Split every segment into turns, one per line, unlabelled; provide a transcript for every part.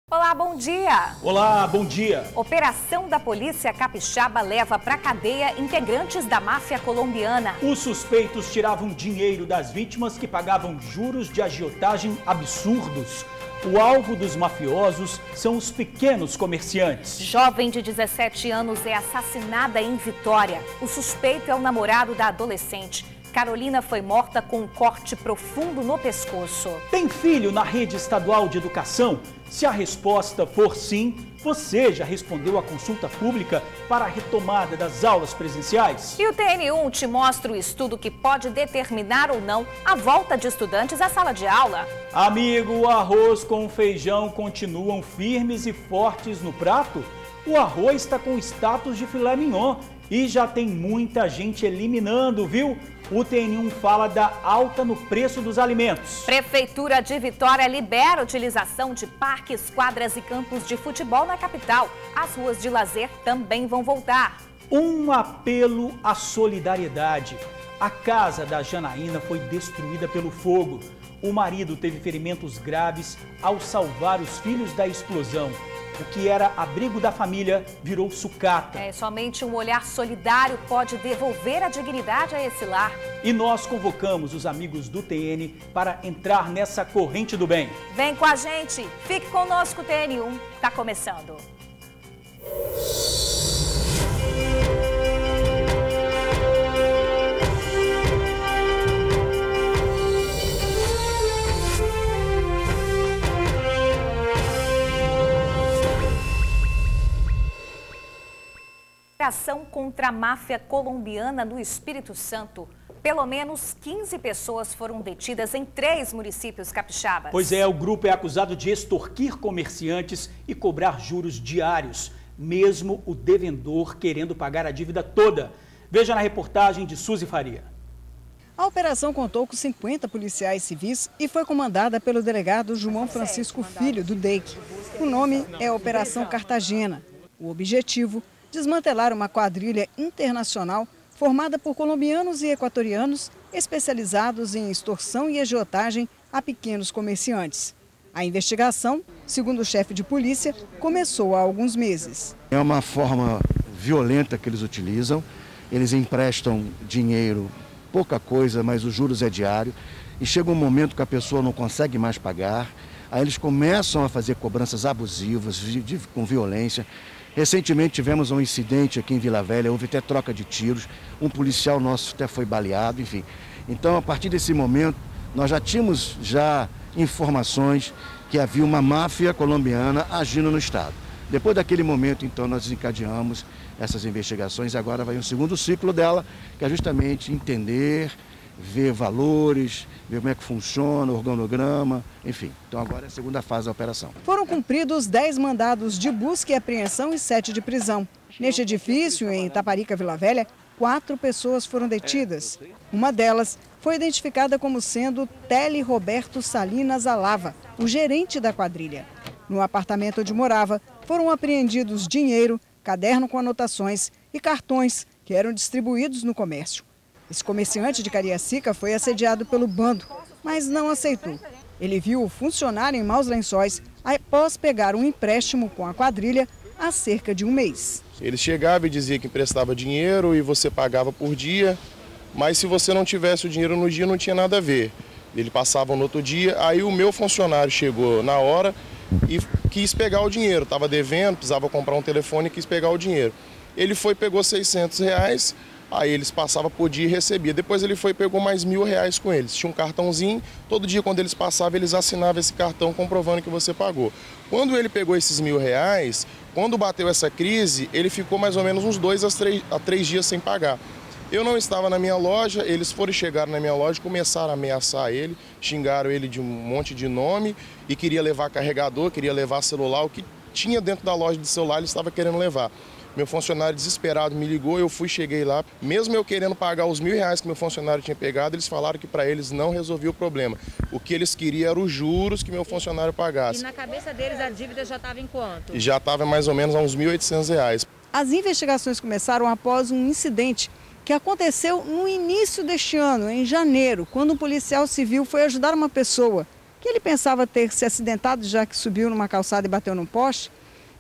Olá, bom dia!
Olá, bom dia!
Operação da Polícia Capixaba leva para a cadeia integrantes da máfia colombiana.
Os suspeitos tiravam dinheiro das vítimas que pagavam juros de agiotagem absurdos. O alvo dos mafiosos são os pequenos comerciantes.
Jovem de 17 anos é assassinada em Vitória. O suspeito é o namorado da adolescente. Carolina foi morta com um corte profundo no pescoço.
Tem filho na rede estadual de educação? Se a resposta for sim, você já respondeu à consulta pública para a retomada das aulas presenciais?
E o TN1 te mostra o estudo que pode determinar ou não a volta de estudantes à sala de aula.
Amigo, o arroz com feijão continuam firmes e fortes no prato? O arroz está com status de filé mignon e já tem muita gente eliminando, viu? O TN1 fala da alta no preço dos alimentos.
Prefeitura de Vitória libera a utilização de parques, quadras e campos de futebol na capital. As ruas de lazer também vão voltar.
Um apelo à solidariedade. A casa da Janaína foi destruída pelo fogo. O marido teve ferimentos graves ao salvar os filhos da explosão. O que era abrigo da família virou sucata.
Somente um olhar solidário pode devolver a dignidade a esse lar.
E nós convocamos os amigos do TN para entrar nessa corrente do bem.
Vem com a gente, fique conosco, TN1 está começando. Ação contra a máfia colombiana no Espírito Santo. Pelo menos 15 pessoas foram detidas em 3 municípios capixabas.
Pois é, o grupo é acusado de extorquir comerciantes e cobrar juros diários, mesmo o devendor querendo pagar a dívida toda. Veja na reportagem de Suzy Faria.
A operação contou com 50 policiais civis e foi comandada pelo delegado João Francisco Filho, do DEIC. O nome é Operação Cartagena. O objetivo: desmantelar uma quadrilha internacional formada por colombianos e equatorianos especializados em extorsão e agiotagem a pequenos comerciantes. A investigação, segundo o chefe de polícia, começou há alguns meses.
É uma forma violenta que eles utilizam. Eles emprestam dinheiro, pouca coisa, mas os juros é diário. E chega um momento que a pessoa não consegue mais pagar. Aí eles começam a fazer cobranças abusivas, com violência. Recentemente tivemos um incidente aqui em Vila Velha, houve até troca de tiros, um policial nosso até foi baleado, enfim. Então, a partir desse momento, nós já tínhamos informações que havia uma máfia colombiana agindo no estado. Depois daquele momento, então, nós desencadeamos essas investigações e agora vai um segundo ciclo dela, que é justamente entender, ver valores, ver como é que funciona, o organograma, enfim. Então agora é a segunda fase da operação.
Foram cumpridos 10 mandados de busca e apreensão e 7 de prisão. Neste edifício, em Itaparica, Vila Velha, 4 pessoas foram detidas. Uma delas foi identificada como sendo Tele Roberto Salinas Alava, o gerente da quadrilha. No apartamento onde morava, foram apreendidos dinheiro, caderno com anotações e cartões que eram distribuídos no comércio. Esse comerciante de Cariacica foi assediado pelo bando, mas não aceitou. Ele viu o funcionário em maus lençóis após pegar um empréstimo com a quadrilha há cerca de um mês.
Ele chegava e dizia que emprestava dinheiro e você pagava por dia, mas se você não tivesse o dinheiro no dia não tinha nada a ver. Ele passava no outro dia, aí o meu funcionário chegou na hora e quis pegar o dinheiro, estava devendo, precisava comprar um telefone e quis pegar o dinheiro. Ele foi e pegou R$600, aí eles passavam por dia e recebia. Depois ele foi e pegou mais R$1.000 com eles. Tinha um cartãozinho, todo dia quando eles passavam, eles assinavam esse cartão comprovando que você pagou. Quando ele pegou esses R$1.000, quando bateu essa crise, ele ficou mais ou menos uns 2 a 3 dias sem pagar. Eu não estava na minha loja, eles foram chegar na minha loja, começaram a ameaçar ele, xingaram ele de um monte de nome e queria levar carregador, queria levar celular, o que tinha dentro da loja de celular ele estava querendo levar. Meu funcionário desesperado me ligou, eu fui, cheguei lá. Mesmo eu querendo pagar os R$1.000 que meu funcionário tinha pegado, eles falaram que para eles não resolvia o problema. O que eles queriam eram os juros que meu funcionário pagasse.
E na cabeça deles a dívida já estava em quanto?
E já estava mais ou menos a uns R$1.800.
As investigações começaram após um incidente que aconteceu no início deste ano, em janeiro, quando um policial civil foi ajudar uma pessoa que ele pensava ter se acidentado já que subiu numa calçada e bateu num poste,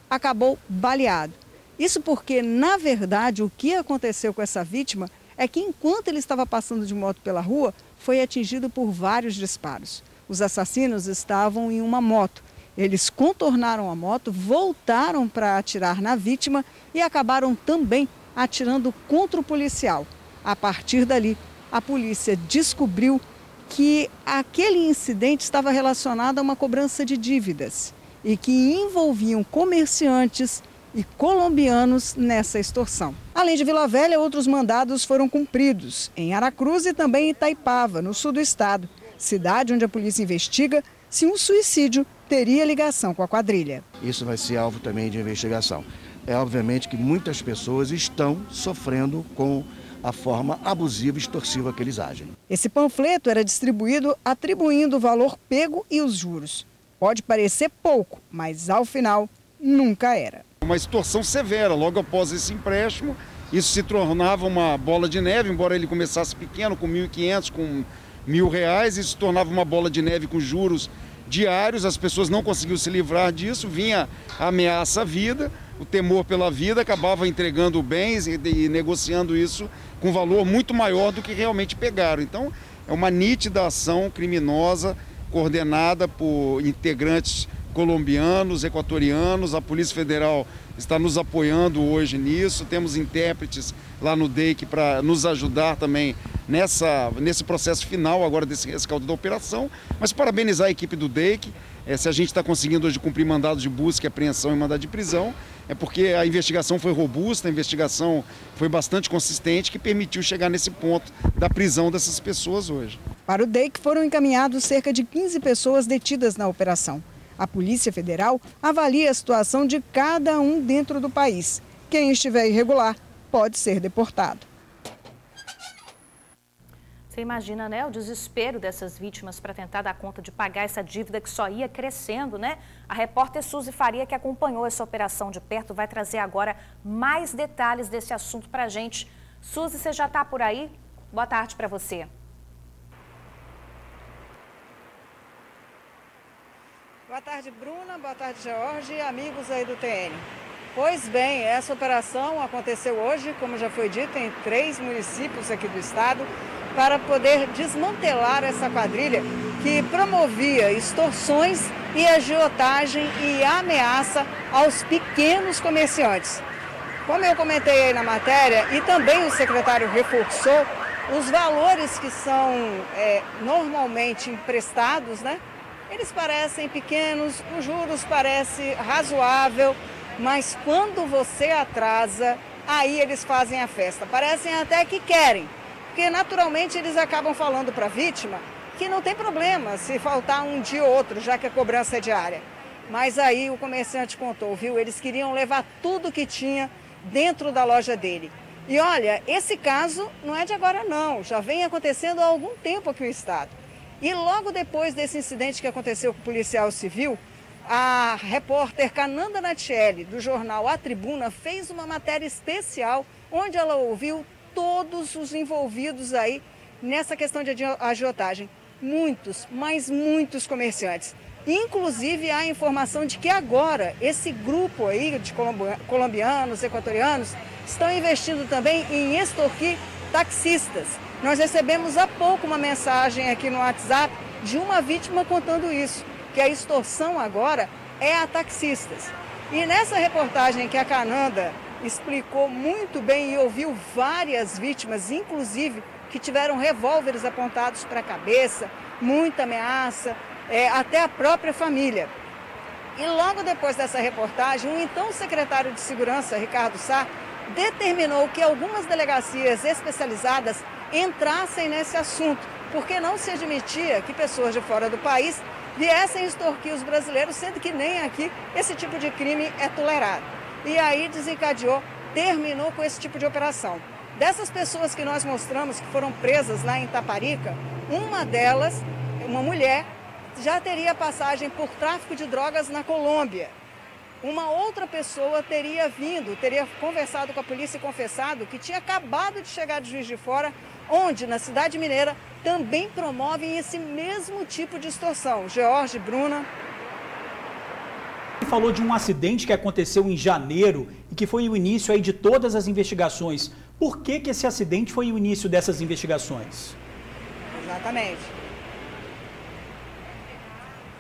acabou baleado. Isso porque, na verdade, o que aconteceu com essa vítima é que enquanto ele estava passando de moto pela rua, foi atingido por vários disparos. Os assassinos estavam em uma moto. Eles contornaram a moto, voltaram para atirar na vítima e acabaram também atirando contra o policial. A partir dali, a polícia descobriu que aquele incidente estava relacionado a uma cobrança de dívidas e que envolviam comerciantes e colombianos nessa extorsão. Além de Vila Velha, outros mandados foram cumpridos em Aracruz e também em Itaipava, no sul do estado, cidade onde a polícia investiga se um suicídio teria ligação com a quadrilha.
Isso vai ser alvo também de investigação. É obviamente que muitas pessoas estão sofrendo com a forma abusiva e extorsiva que eles agem.
Esse panfleto era distribuído atribuindo o valor pego e os juros. Pode parecer pouco, mas ao final nunca era.
Uma extorsão severa, logo após esse empréstimo, isso se tornava uma bola de neve, embora ele começasse pequeno, com 1.500, com R$1.000, isso se tornava uma bola de neve com juros diários, as pessoas não conseguiam se livrar disso, vinha a ameaça à vida, o temor pela vida, acabava entregando bens e negociando isso com valor muito maior do que realmente pegaram. Então, é uma nítida ação criminosa, coordenada por integrantes colombianos, equatorianos. A Polícia Federal está nos apoiando hoje nisso, temos intérpretes lá no DEIC para nos ajudar também nesse processo final agora desse rescaldo da operação, mas parabenizar a equipe do DEIC. Se a gente está conseguindo hoje cumprir mandados de busca, apreensão e mandado de prisão, é porque a investigação foi robusta, a investigação foi bastante consistente, que permitiu chegar nesse ponto da prisão dessas pessoas hoje.
Para o DEIC foram encaminhados cerca de 15 pessoas detidas na operação. A Polícia Federal avalia a situação de cada um dentro do país. Quem estiver irregular pode ser deportado.
Você imagina, né, o desespero dessas vítimas para tentar dar conta de pagar essa dívida que só ia crescendo, né? A repórter Suzy Faria, que acompanhou essa operação de perto, vai trazer agora mais detalhes desse assunto para a gente. Suzy, você já está por aí? Boa tarde para você.
Boa tarde, Bruna. Boa tarde, George e amigos aí do TN. Pois bem, essa operação aconteceu hoje, como já foi dito, em 3 municípios aqui do estado, para poder desmantelar essa quadrilha que promovia extorsões e agiotagem e ameaça aos pequenos comerciantes. Como eu comentei aí na matéria, e também o secretário reforçou, os valores que são normalmente emprestados, né? Eles parecem pequenos, os juros parecem razoável, mas quando você atrasa, aí eles fazem a festa. Parecem até que querem, porque naturalmente eles acabam falando para a vítima que não tem problema se faltar um dia ou outro, já que a cobrança é diária. Mas aí o comerciante contou, viu? Eles queriam levar tudo que tinha dentro da loja dele. E olha, esse caso não é de agora não, já vem acontecendo há algum tempo aqui no estado. E logo depois desse incidente que aconteceu com o policial civil, a repórter Cananda Natielli, do jornal A Tribuna, fez uma matéria especial onde ela ouviu todos os envolvidos aí nessa questão de agiotagem. Muitos, mas muitos comerciantes. Inclusive há informação de que agora esse grupo aí de colombianos, equatorianos, estão investindo também em extorquir taxistas. Nós recebemos há pouco uma mensagem aqui no WhatsApp de uma vítima contando isso, que a extorsão agora é a taxistas. E nessa reportagem que a Cananda explicou muito bem e ouviu várias vítimas, inclusive, que tiveram revólveres apontados para a cabeça, muita ameaça, até a própria família. E logo depois dessa reportagem, o então secretário de Segurança, Ricardo Sá, determinou que algumas delegacias especializadas entrassem nesse assunto, porque não se admitia que pessoas de fora do país viessem extorquir os brasileiros, sendo que nem aqui esse tipo de crime é tolerado. E aí desencadeou, terminou com esse tipo de operação. Dessas pessoas que nós mostramos que foram presas lá em Taparica, uma delas, uma mulher, já teria passagem por tráfico de drogas na Colômbia. Uma outra pessoa teria conversado com a polícia e confessado que tinha acabado de chegar de Juiz de Fora onde na cidade mineira também promovem esse mesmo tipo de extorsão. George, Bruna.
Falou de um acidente que aconteceu em janeiro e que foi o início aí de todas as investigações. Por que esse acidente foi o início dessas investigações?
Exatamente.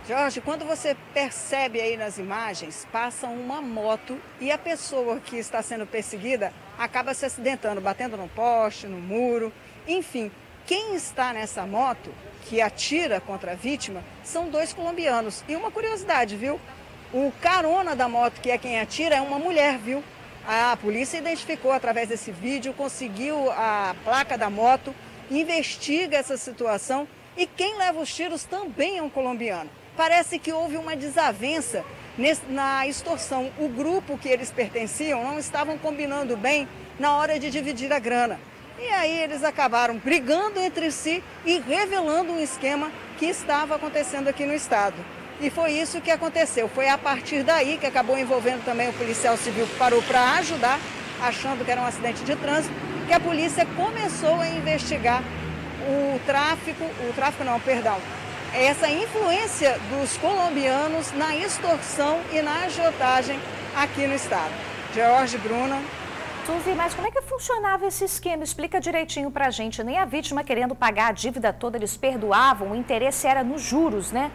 Jorge, quando você percebe aí nas imagens, passa uma moto e a pessoa que está sendo perseguida acaba se acidentando, batendo no poste, no muro. Enfim, quem está nessa moto, que atira contra a vítima, são 2 colombianos. E uma curiosidade, viu? O carona da moto, que é quem atira, é uma mulher, viu? A polícia identificou através desse vídeo, conseguiu a placa da moto, investiga essa situação e quem leva os tiros também é um colombiano. Parece que houve uma desavença na extorsão. O grupo que eles pertenciam não estavam combinando bem na hora de dividir a grana. E aí eles acabaram brigando entre si e revelando um esquema que estava acontecendo aqui no estado. E foi isso que aconteceu. Foi a partir daí que acabou envolvendo também o policial civil que parou para ajudar, achando que era um acidente de trânsito, que a polícia começou a investigar essa influência dos colombianos na extorsão e na agiotagem aqui no estado. George, Bruna.
Suzy, mas como é que funcionava esse esquema? Explica direitinho pra gente. Nem a vítima querendo pagar a dívida toda, eles perdoavam, o interesse era nos juros, né?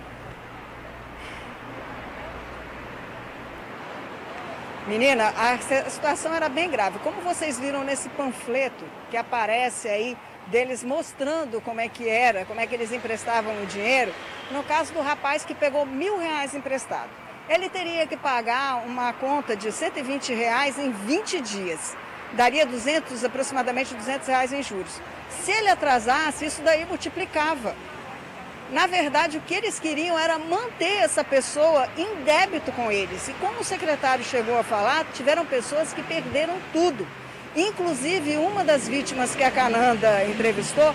Menina, a situação era bem grave. Como vocês viram nesse panfleto que aparece aí, deles mostrando como é que era, como é que eles emprestavam o dinheiro, no caso do rapaz que pegou R$1.000 emprestado. Ele teria que pagar uma conta de R$120 em 20 dias. Daria aproximadamente R$200 em juros. Se ele atrasasse, isso daí multiplicava. Na verdade, o que eles queriam era manter essa pessoa em débito com eles. E como o secretário chegou a falar, tiveram pessoas que perderam tudo. Inclusive, uma das vítimas que a Cananda entrevistou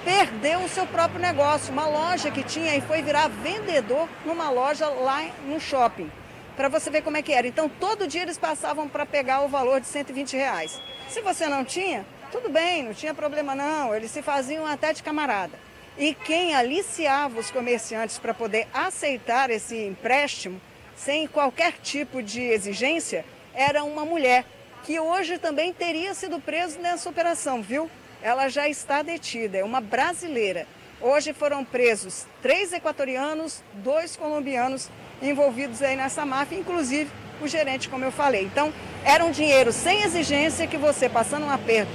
perdeu o seu próprio negócio, uma loja que tinha e foi virar vendedor numa loja lá no shopping. Para você ver como é que era. Então, todo dia eles passavam para pegar o valor de R$120. Se você não tinha, tudo bem, não tinha problema não. Eles se faziam até de camarada. E quem aliciava os comerciantes para poder aceitar esse empréstimo, sem qualquer tipo de exigência, era uma mulher, que hoje também teria sido presa nessa operação, viu? Ela já está detida, é uma brasileira. Hoje foram presos 3 equatorianos, 2 colombianos envolvidos aí nessa máfia, inclusive o gerente, como eu falei. Então, era um dinheiro sem exigência que você, passando um aperto,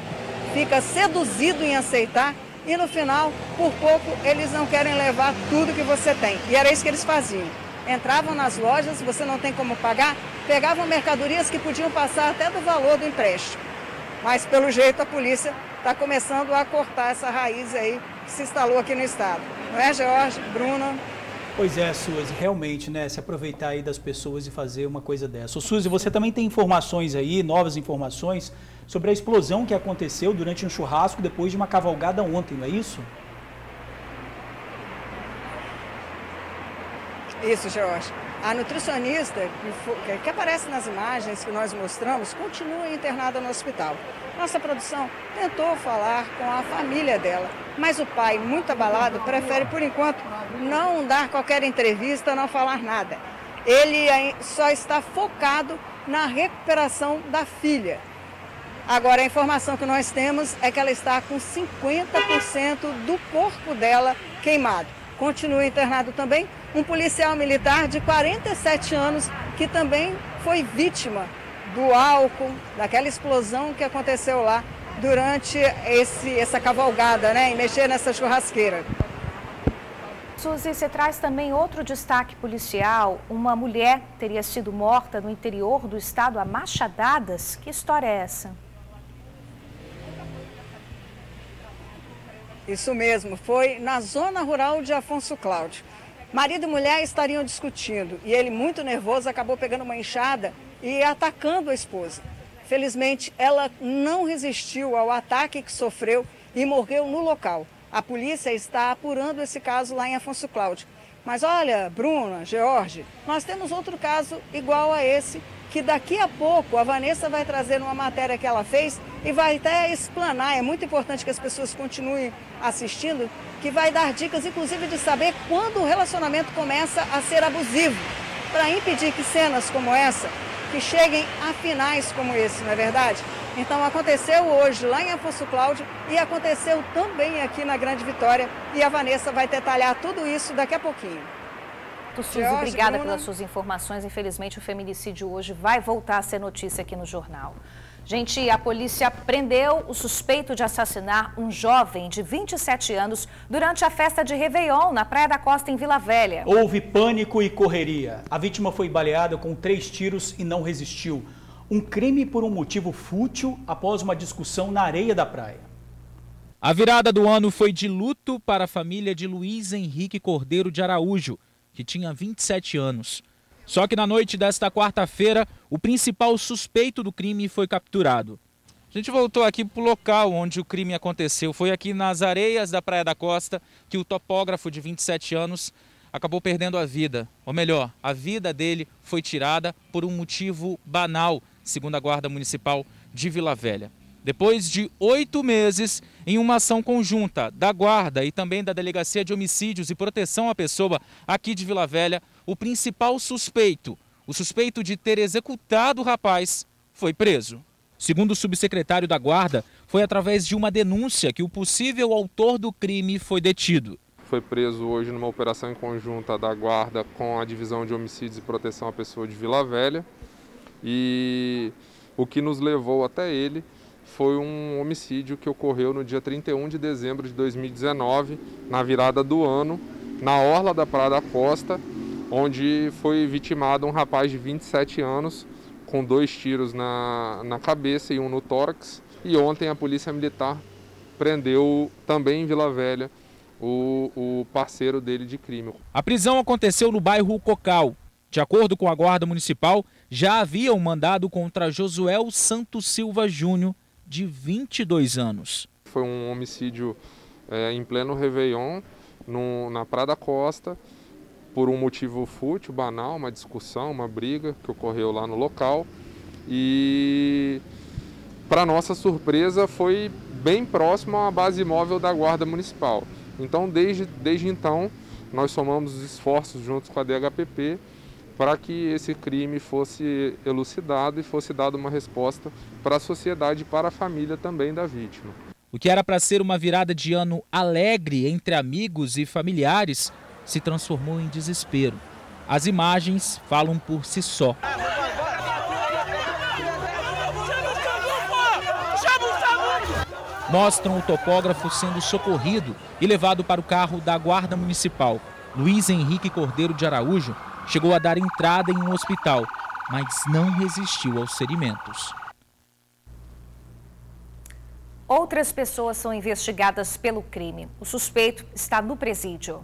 fica seduzido em aceitar e no final, por pouco, eles não querem levar tudo que você tem. E era isso que eles faziam. Entravam nas lojas, você não tem como pagar, pegavam mercadorias que podiam passar até do valor do empréstimo. Mas, pelo jeito, a polícia está começando a cortar essa raiz aí que se instalou aqui no estado. Não é, George, Bruna?
Pois é, Suzy, realmente, né, se aproveitar aí das pessoas e fazer uma coisa dessa. Ô, Suzy, você também tem informações aí, novas informações, sobre a explosão que aconteceu durante um churrasco depois de uma cavalgada ontem, não é isso?
Isso, Jorge. A nutricionista que aparece nas imagens que nós mostramos continua internada no hospital. Nossa produção tentou falar com a família dela, mas o pai, muito abalado, prefere, por enquanto, não dar qualquer entrevista, não falar nada. Ele só está focado na recuperação da filha. Agora, a informação que nós temos é que ela está com 50% do corpo dela queimado. Continua internado também um policial militar de 47 anos que também foi vítima do álcool, daquela explosão que aconteceu lá durante essa cavalgada, né, e mexer nessa churrasqueira.
Suzy, você traz também outro destaque policial. Uma mulher teria sido morta no interior do estado a machadadas. Que história é essa?
Isso mesmo, foi na zona rural de Afonso Cláudio. Marido e mulher estariam discutindo e ele, muito nervoso, acabou pegando uma enxada e atacando a esposa. Felizmente, ela não resistiu ao ataque que sofreu e morreu no local. A polícia está apurando esse caso lá em Afonso Cláudio. Mas olha, Bruna, George, nós temos outro caso igual a esse, que daqui a pouco a Vanessa vai trazer uma matéria que ela fez e vai até explanar. É muito importante que as pessoas continuem assistindo, que vai dar dicas, inclusive, de saber quando o relacionamento começa a ser abusivo, para impedir que cenas como essa, que cheguem a finais como esse, não é verdade? Então aconteceu hoje lá em Afonso Cláudio e aconteceu também aqui na Grande Vitória, e a Vanessa vai detalhar tudo isso daqui a pouquinho.
Suzy, obrigada pelas suas informações. Infelizmente, o feminicídio hoje vai voltar a ser notícia aqui no jornal. Gente, a polícia prendeu o suspeito de assassinar um jovem de 27 anos durante a festa de Réveillon na Praia da Costa, em Vila Velha.
Houve pânico e correria. A vítima foi baleada com 3 tiros e não resistiu. Um crime por um motivo fútil após uma discussão na areia da praia.
A virada do ano foi de luto para a família de Luiz Henrique Cordeiro de Araújo, que tinha 27 anos. Só que na noite desta quarta-feira, o principal suspeito do crime foi capturado. A gente voltou aqui para o local onde o crime aconteceu. Foi aqui nas areias da Praia da Costa que o topógrafo de 27 anos acabou perdendo a vida. Ou melhor, a vida dele foi tirada por um motivo banal, segundo a Guarda Municipal de Vila Velha. Depois de 8 meses, em uma ação conjunta da Guarda e também da Delegacia de Homicídios e Proteção à Pessoa aqui de Vila Velha, o principal suspeito, o suspeito de ter executado o rapaz, foi preso. Segundo o subsecretário da Guarda, foi através de uma denúncia que o possível autor do crime foi detido.
Foi preso hoje numa operação em conjunta da Guarda com a Divisão de Homicídios e Proteção à Pessoa de Vila Velha. E o que nos levou até ele foi um homicídio que ocorreu no dia 31 de dezembro de 2019, na virada do ano, na orla da Praia da Costa, onde foi vitimado um rapaz de 27 anos, com 2 tiros na cabeça e um no tórax. E ontem a Polícia Militar prendeu também em Vila Velha o parceiro dele de crime.
A prisão aconteceu no bairro Cocal. De acordo com a Guarda Municipal, já havia um mandado contra Josuel Santos Silva Júnior, de 22 anos.
Foi um homicídio em pleno Réveillon, na Praia da Costa, por um motivo fútil, banal, uma discussão, uma briga que ocorreu lá no local. E, para nossa surpresa, foi bem próximo à base móvel da Guarda Municipal. Então, desde então, nós somamos esforços juntos com a DHPP para que esse crime fosse elucidado e fosse dada uma resposta para a sociedade e para a família também da vítima.
O que era para ser uma virada de ano alegre entre amigos e familiares se transformou em desespero. As imagens falam por si só. Mostram o topógrafo sendo socorrido e levado para o carro da Guarda Municipal. Luiz Henrique Cordeiro de Araújo chegou a dar entrada em um hospital, mas não resistiu aos ferimentos.
Outras pessoas são investigadas pelo crime. O suspeito está no presídio.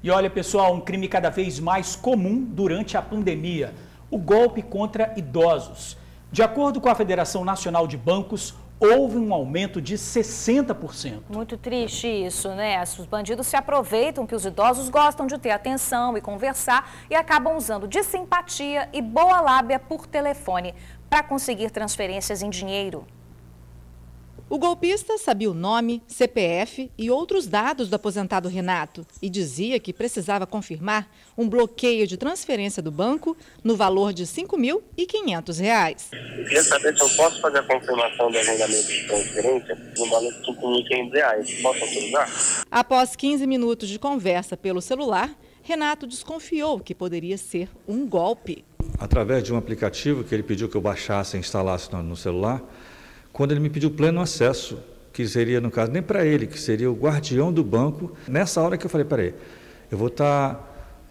E olha, pessoal, um crime cada vez mais comum durante a pandemia: o golpe contra idosos. De acordo com a Federação Nacional de Bancos, houve um aumento de 60%.
Muito triste isso, né? Os bandidos se aproveitam que os idosos gostam de ter atenção e conversar e acabam usando de simpatia e boa lábia por telefone para conseguir transferências em dinheiro.
O golpista sabia o nome, CPF e outros dados do aposentado Renato e dizia que precisava confirmar um bloqueio de transferência do banco no valor de R$ 5.500.
Eu queria saber se eu posso fazer a confirmação do agendamento de transferência no valor de R$ 5.500. Posso autorizar?
Após 15 minutos de conversa pelo celular, Renato desconfiou que poderia ser um golpe.
Através de um aplicativo que ele pediu que eu baixasse e instalasse no celular, quando ele me pediu pleno acesso, que seria, no caso, nem para ele, que seria o guardião do banco, nessa hora que eu falei, peraí, eu vou estar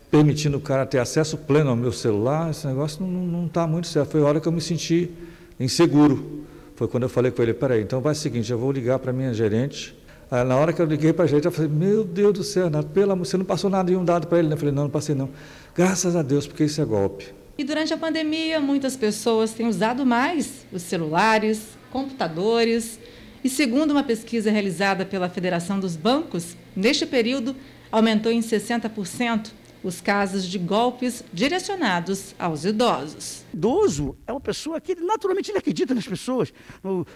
permitindo o cara ter acesso pleno ao meu celular, esse negócio não está muito certo. Foi a hora que eu me senti inseguro. Foi quando eu falei com ele, peraí, então vai o seguinte, eu vou ligar para a minha gerente. Aí, na hora que eu liguei para a gerente, eu falei, meu Deus do céu, Renato, pelo amor, você não passou nada nenhum dado para ele? Eu falei, não passei não. Graças a Deus, porque isso é golpe.
E durante a pandemia, muitas pessoas têm usado mais os celulares, computadores. E segundo uma pesquisa realizada pela Federação dos Bancos, neste período aumentou em 60% os casos de golpes direcionados aos idosos.
Idoso é uma pessoa que naturalmente ele acredita nas pessoas.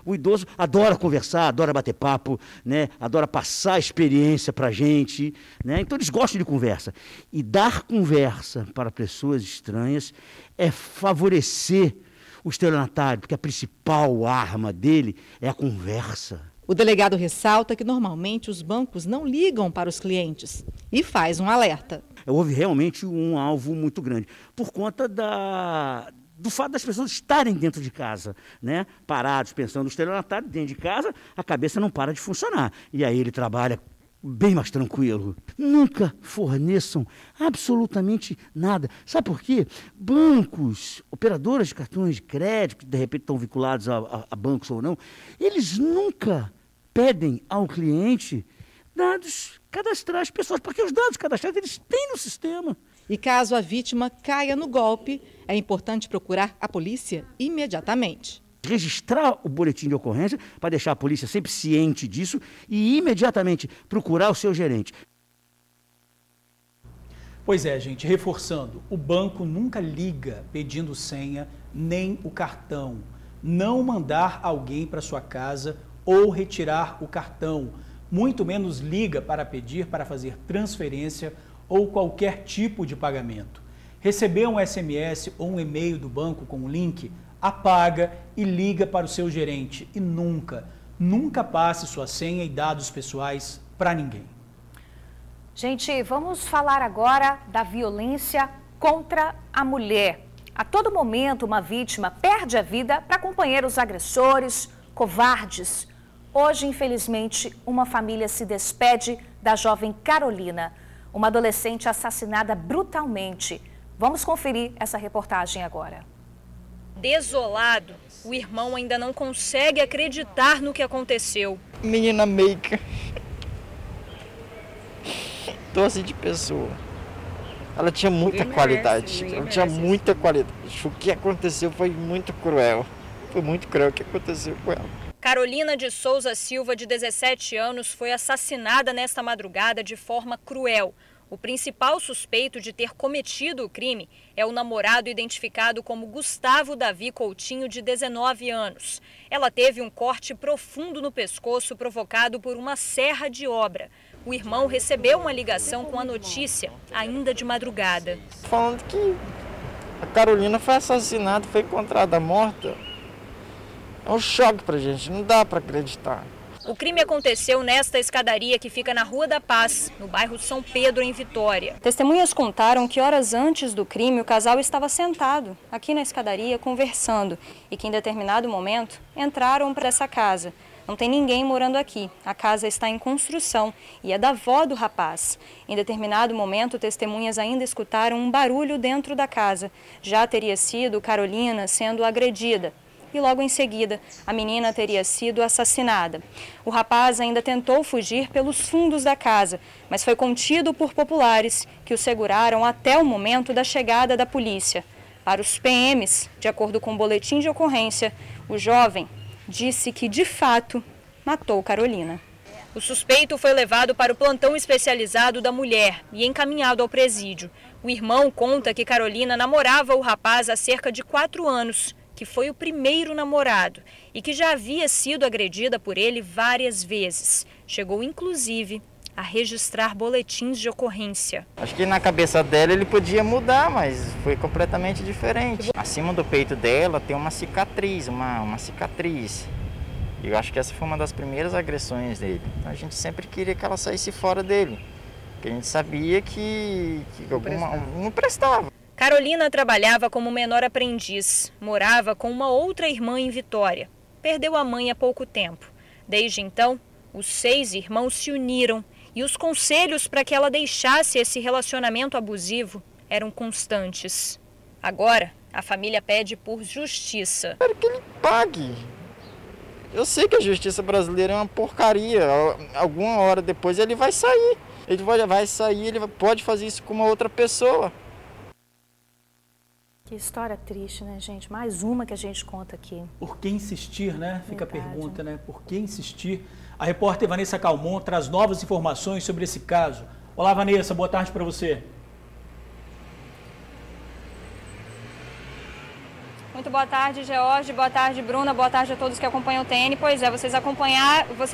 O idoso adora conversar, adora bater papo, né? Adora passar experiência para a gente, né? Então eles gostam de conversa. E dar conversa para pessoas estranhas é favorecer o estelionatário, porque a principal arma dele é a conversa.
O delegado ressalta que normalmente os bancos não ligam para os clientes e faz um alerta.
Houve realmente um alvo muito grande, por conta do fato das pessoas estarem dentro de casa, né? Parados, pensando no estelionatário, dentro de casa, a cabeça não para de funcionar. E aí ele trabalha bem mais tranquilo. Nunca forneçam absolutamente nada. Sabe por quê? Bancos, operadoras de cartões de crédito, que de repente estão vinculados a bancos ou não, eles nunca pedem ao cliente dados cadastrais pessoais, porque os dados cadastrais eles têm no sistema.
E caso a vítima caia no golpe, é importante procurar a polícia imediatamente.
Registrar o boletim de ocorrência para deixar a polícia sempre ciente disso e imediatamente procurar o seu gerente.
Pois é, gente, reforçando, o banco nunca liga pedindo senha nem o cartão. Não mandar alguém para sua casa ou retirar o cartão. Muito menos liga para pedir para fazer transferência ou qualquer tipo de pagamento. Receber um SMS ou um e-mail do banco com um link, apaga e liga para o seu gerente. E nunca passe sua senha e dados pessoais para ninguém.
Gente, vamos falar agora da violência contra a mulher. A todo momento, uma vítima perde a vida para companheiros agressores, covardes. Hoje, infelizmente, uma família se despede da jovem Carolina, uma adolescente assassinada brutalmente. Vamos conferir essa reportagem agora.
Desolado, o irmão ainda não consegue acreditar no que aconteceu.
Menina meiga. Doce de pessoa. Ela tinha muita qualidade. Muita qualidade. O que aconteceu foi muito cruel. Foi muito cruel o que aconteceu com ela.
Carolina de Souza Silva, de 17 anos, foi assassinada nesta madrugada de forma cruel. O principal suspeito de ter cometido o crime é o namorado identificado como Gustavo Davi Coutinho, de 19 anos. Ela teve um corte profundo no pescoço provocado por uma serra de obra. O irmão recebeu uma ligação com a notícia ainda de madrugada.
Falando que a Carolina foi assassinada, foi encontrada morta. É um choque pra gente, não dá pra acreditar.
O crime aconteceu nesta escadaria que fica na Rua da Paz, no bairro São Pedro, em Vitória.
Testemunhas contaram que horas antes do crime o casal estava sentado aqui na escadaria conversando e que em determinado momento entraram para essa casa. Não tem ninguém morando aqui, a casa está em construção e é da avó do rapaz. Em determinado momento, testemunhas ainda escutaram um barulho dentro da casa. Já teria sido Carolina sendo agredida. E logo em seguida, a menina teria sido assassinada. O rapaz ainda tentou fugir pelos fundos da casa, mas foi contido por populares que o seguraram até o momento da chegada da polícia. Para os PMs, de acordo com o boletim de ocorrência, o jovem disse que, de fato, matou Carolina.
O suspeito foi levado para o plantão especializado da mulher e encaminhado ao presídio. O irmão conta que Carolina namorava o rapaz há cerca de 4 anos. Que foi o primeiro namorado e que já havia sido agredida por ele várias vezes. Chegou, inclusive, a registrar boletins de ocorrência.
Acho que na cabeça dela ele podia mudar, mas foi completamente diferente. Acima do peito dela tem uma cicatriz, uma cicatriz. E eu acho que essa foi uma das primeiras agressões dele. A gente sempre queria que ela saísse fora dele, porque a gente sabia que não prestava.
Carolina trabalhava como menor aprendiz, morava com uma outra irmã em Vitória. Perdeu a mãe há pouco tempo. Desde então, os 6 irmãos se uniram e os conselhos para que ela deixasse esse relacionamento abusivo eram constantes. Agora, a família pede por justiça.
Espero que ele pague. Eu sei que a justiça brasileira é uma porcaria. Alguma hora depois ele vai sair. Ele vai sair, ele pode fazer isso com uma outra pessoa.
Que história triste, né, gente? Mais uma que a gente conta aqui.
Por que insistir, né? Fica a pergunta, né? Por que insistir? A repórter Vanessa Calmon traz novas informações sobre esse caso. Olá, Vanessa, boa tarde para você.
Muito boa tarde, George. Boa tarde, Bruna. Boa tarde a todos que acompanham o TN. Pois é, vocês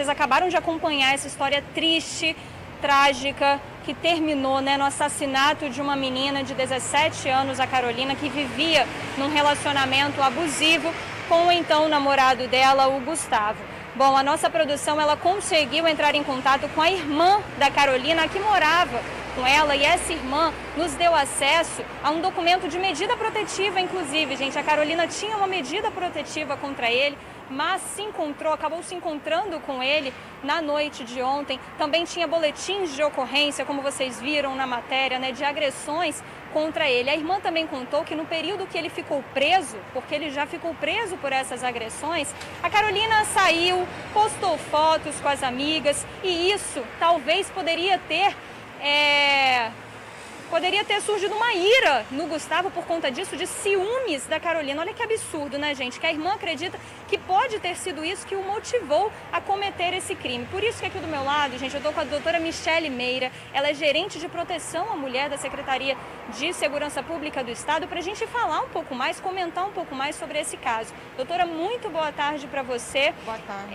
acabaram de acompanhar essa história triste, trágica, que terminou, né, no assassinato de uma menina de 17 anos, a Carolina, que vivia num relacionamento abusivo com o então namorado dela, o Gustavo. Bom, a nossa produção, ela conseguiu entrar em contato com a irmã da Carolina, que morava com ela, e essa irmã nos deu acesso a um documento de medida protetiva, inclusive, gente. A Carolina tinha uma medida protetiva contra ele, mas acabou se encontrando com ele na noite de ontem. Também tinha boletins de ocorrência, como vocês viram na matéria, né, de agressões contra ele. A irmã também contou que no período que ele ficou preso, porque ele já ficou preso por essas agressões, a Carolina saiu, postou fotos com as amigas, e isso talvez poderia ter surgido uma ira no Gustavo por conta disso, de ciúmes da Carolina. Olha que absurdo, né, gente? Que a irmã acredita que pode ter sido isso que o motivou a cometer esse crime. Por isso que aqui do meu lado, gente, eu estou com a doutora Michele Meira. Ela é gerente de proteção à mulher da Secretaria de Segurança Pública do Estado, para a gente falar um pouco mais, comentar um pouco mais sobre esse caso. Doutora, muito boa tarde para você.
Boa tarde.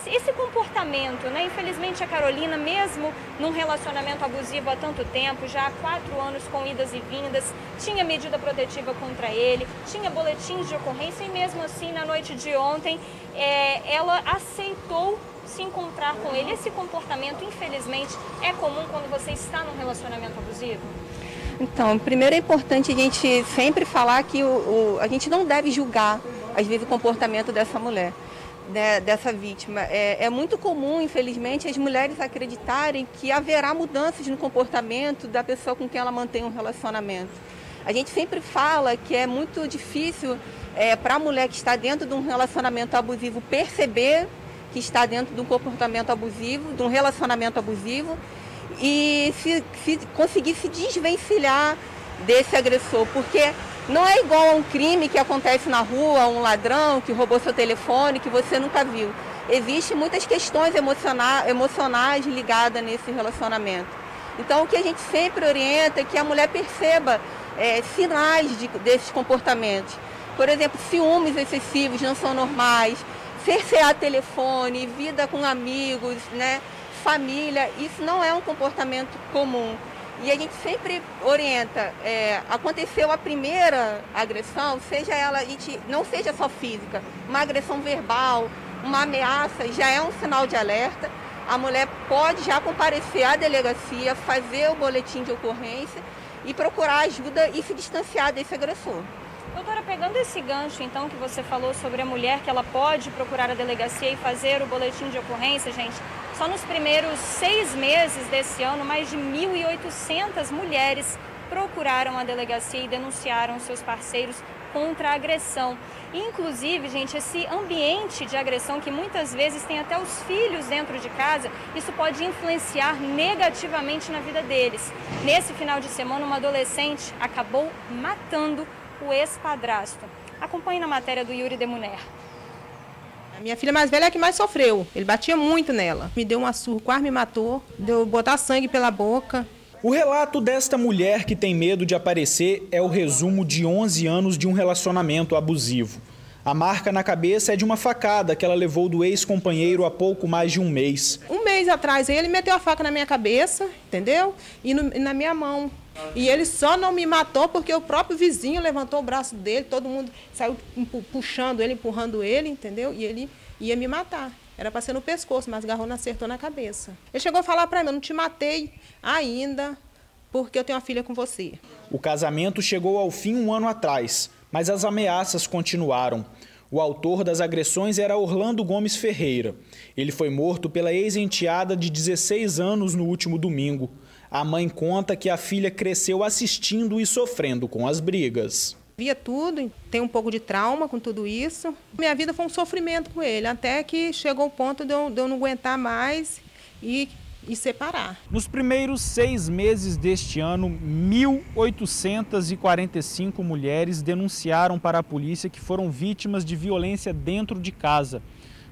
Esse comportamento, né? Infelizmente a Carolina, mesmo num relacionamento abusivo há tanto tempo, já há 4 anos com idas e vindas, tinha medida protetiva contra ele, tinha boletins de ocorrência, e mesmo assim, na noite de ontem, ela aceitou se encontrar com ele. Esse comportamento, infelizmente, é comum quando você está num relacionamento abusivo?
Então, primeiro é importante a gente sempre falar que a gente não deve julgar, às vezes, o comportamento dessa mulher, né, dessa vítima. É muito comum, infelizmente, as mulheres acreditarem que haverá mudanças no comportamento da pessoa com quem ela mantém um relacionamento. A gente sempre fala que é muito difícil para a mulher que está dentro de um relacionamento abusivo perceber que está dentro de um comportamento abusivo, de um relacionamento abusivo, e conseguir se desvencilhar desse agressor, porque não é igual a um crime que acontece na rua, um ladrão que roubou seu telefone, que você nunca viu. Existem muitas questões emocionais ligadas nesse relacionamento. Então, o que a gente sempre orienta é que a mulher perceba sinais desses comportamentos. Por exemplo, ciúmes excessivos não são normais, cercear telefone, vida com amigos, né, família, isso não é um comportamento comum. E a gente sempre orienta, aconteceu a primeira agressão, seja ela, não seja só física, uma agressão verbal, uma ameaça, já é um sinal de alerta. A mulher pode já comparecer à delegacia, fazer o boletim de ocorrência e procurar ajuda e se distanciar desse agressor.
Doutora, pegando esse gancho, então, que você falou sobre a mulher, que ela pode procurar a delegacia e fazer o boletim de ocorrência, gente, só nos primeiros 6 meses desse ano, mais de 1.800 mulheres procuraram a delegacia e denunciaram seus parceiros contra a agressão. Inclusive, gente, esse ambiente de agressão que muitas vezes tem até os filhos dentro de casa, isso pode influenciar negativamente na vida deles. Nesse final de semana, uma adolescente acabou matando o ex-padrasto. Acompanhe na matéria do Yuri Demuner.
A minha filha mais velha é a que mais sofreu. Ele batia muito nela. Me deu uma surra, quase me matou. Deu botar sangue pela boca.
O relato desta mulher que tem medo de aparecer é o resumo de 11 anos de um relacionamento abusivo. A marca na cabeça é de uma facada que ela levou do ex-companheiro há pouco mais de um mês.
Um mês atrás ele meteu a faca na minha cabeça, entendeu? E na minha mão. E ele só não me matou porque o próprio vizinho levantou o braço dele, todo mundo saiu puxando ele, empurrando ele, entendeu? E ele ia me matar. Era para ser no pescoço, mas agarrou e acertou na cabeça. Ele chegou a falar para mim, eu não te matei ainda porque eu tenho uma filha com você.
O casamento chegou ao fim um ano atrás, mas as ameaças continuaram. O autor das agressões era Orlando Gomes Ferreira. Ele foi morto pela ex-enteada de 16 anos no último domingo. A mãe conta que a filha cresceu assistindo e sofrendo com as brigas.
Via tudo, tem um pouco de trauma com tudo isso. Minha vida foi um sofrimento com ele, até que chegou o ponto de eu não aguentar mais e separar.
Nos primeiros 6 meses deste ano, 1.845 mulheres denunciaram para a polícia que foram vítimas de violência dentro de casa.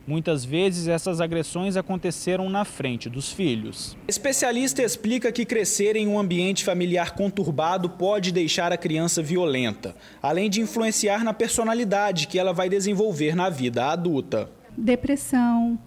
Muitas vezes essas agressões aconteceram na frente dos filhos. Especialista explica que crescer em um ambiente familiar conturbado pode deixar a criança violenta, além de influenciar na personalidade que ela vai desenvolver na vida adulta.
Depressão,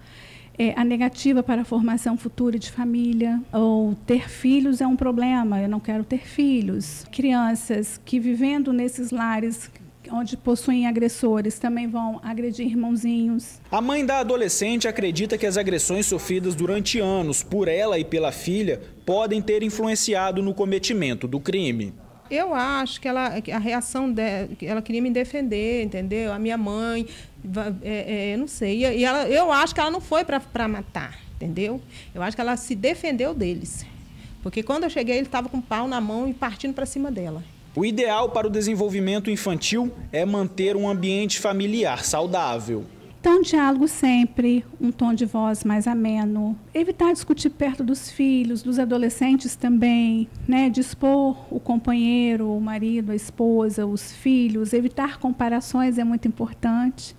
a negativa para a formação futura de família, ou ter filhos é um problema, eu não quero ter filhos. Crianças que vivendo nesses lares onde possuem agressores também vão agredir irmãozinhos. A mãe da adolescente acredita que as agressões sofridas durante anos por ela e pela filha podem ter influenciado no cometimento do crime.
Eu acho que a reação dela, ela queria me defender, entendeu? A minha mãe, não sei. Eu acho que ela não foi para matar, entendeu? Eu acho que ela se defendeu deles. Porque quando eu cheguei, ele estava com o pau na mão e partindo para cima dela.
O ideal para o desenvolvimento infantil é manter um ambiente familiar saudável.
Então, diálogo sempre, um tom de voz mais ameno, evitar discutir perto dos filhos, dos adolescentes também, né? Dispor o companheiro, o marido, a esposa, os filhos, evitar comparações é muito importante.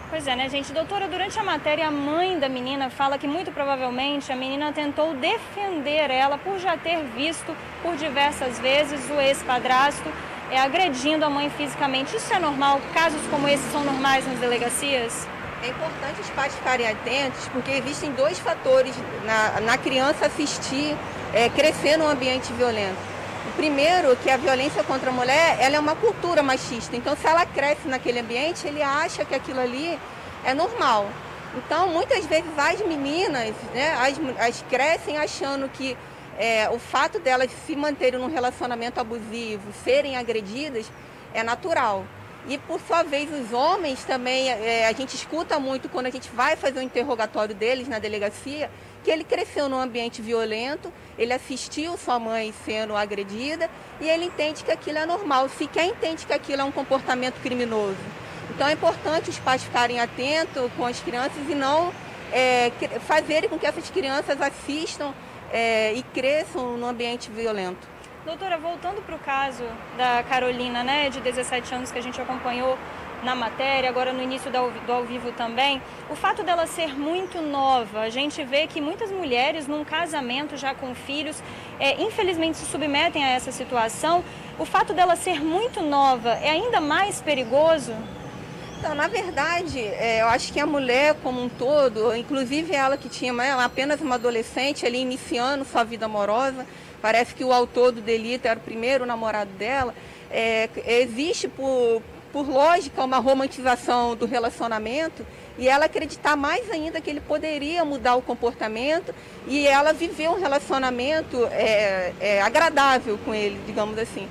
Pois é, né, gente? Doutora, durante a matéria, a mãe da menina fala que muito provavelmente a menina tentou defender ela por já ter visto por diversas vezes o ex-padrasto agredindo a mãe fisicamente. Isso é normal? Casos como esses são normais nas delegacias?
É importante os pais ficarem atentos, porque existem dois fatores na criança assistir crescer num ambiente violento. O primeiro, que a violência contra a mulher, ela é uma cultura machista. Então, se ela cresce naquele ambiente, ele acha que aquilo ali é normal. Então, muitas vezes, as meninas, né, as crescem achando que o fato delas se manterem num relacionamento abusivo, serem agredidas, é natural. E, por sua vez, os homens também, a gente escuta muito quando a gente vai fazer o interrogatório deles na delegacia, que ele cresceu num ambiente violento, ele assistiu sua mãe sendo agredida e ele entende que aquilo é normal, sequer entende que aquilo é um comportamento criminoso. Então é importante os pais ficarem atentos com as crianças e não fazerem com que essas crianças assistam e cresçam num ambiente violento.
Doutora, voltando para o caso da Carolina, né, de 17 anos que a gente acompanhou na matéria, agora no início do ao vivo também, o fato dela ser muito nova, a gente vê que muitas mulheres num casamento já com filhos, infelizmente se submetem a essa situação. O fato dela ser muito nova é ainda mais perigoso?
Então, na verdade, eu acho que a mulher como um todo, inclusive ela que tinha apenas uma adolescente ali iniciando sua vida amorosa, parece que o autor do delito era o primeiro namorado dela, existe por lógica, uma romantização do relacionamento e ela acreditar mais ainda que ele poderia mudar o comportamento e ela viver um relacionamento agradável com ele, digamos assim.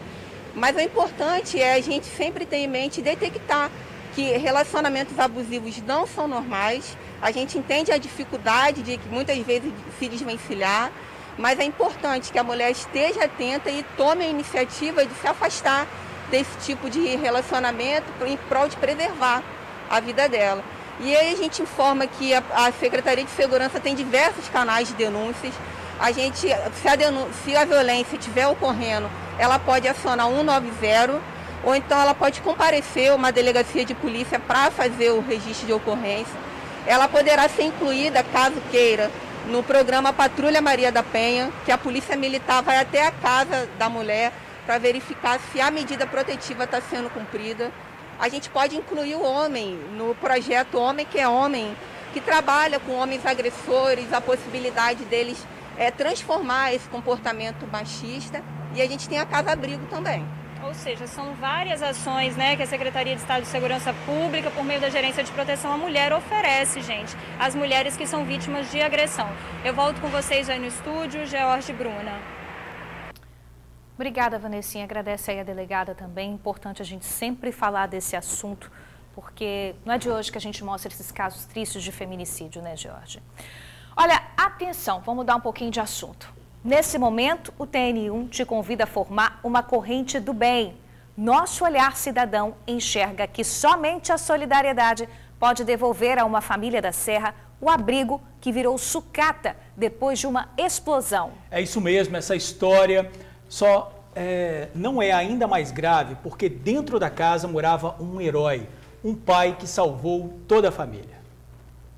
Mas o importante é a gente sempre ter em mente detectar que relacionamentos abusivos não são normais, a gente entende a dificuldade de muitas vezes se desvencilhar, mas é importante que a mulher esteja atenta e tome a iniciativa de se afastar desse tipo de relacionamento em prol de preservar a vida dela. E aí a gente informa que a Secretaria de Segurança tem diversos canais de denúncias. Se a violência estiver ocorrendo, ela pode acionar 190 ou então ela pode comparecer a uma delegacia de polícia para fazer o registro de ocorrência. Ela poderá ser incluída, caso queira, no programa Patrulha Maria da Penha, que a Polícia Militar vai até a casa da mulher para verificar se a medida protetiva está sendo cumprida. A gente pode incluir o homem no projeto Homem que é Homem, que trabalha com homens agressores, a possibilidade deles transformar esse comportamento machista. E a gente tem a Casa-Abrigo também.
Ou seja, são várias ações, né, que a Secretaria de Estado de Segurança Pública, por meio da Gerência de Proteção à Mulher, oferece, gente, às mulheres que são vítimas de agressão. Eu volto com vocês aí no estúdio, George e Bruna.
Obrigada, Vanessinha. Agradece aí a delegada também. Importante a gente sempre falar desse assunto, porque não é de hoje que a gente mostra esses casos tristes de feminicídio, né, George? Olha, atenção, vamos mudar um pouquinho de assunto. Nesse momento, o TN1 te convida a formar uma corrente do bem. Nosso olhar cidadão enxerga que somente a solidariedade pode devolver a uma família da Serra o abrigo que virou sucata depois de uma explosão.
É isso mesmo, essa história só não é ainda mais grave porque dentro da casa morava um herói, um pai que salvou toda a família.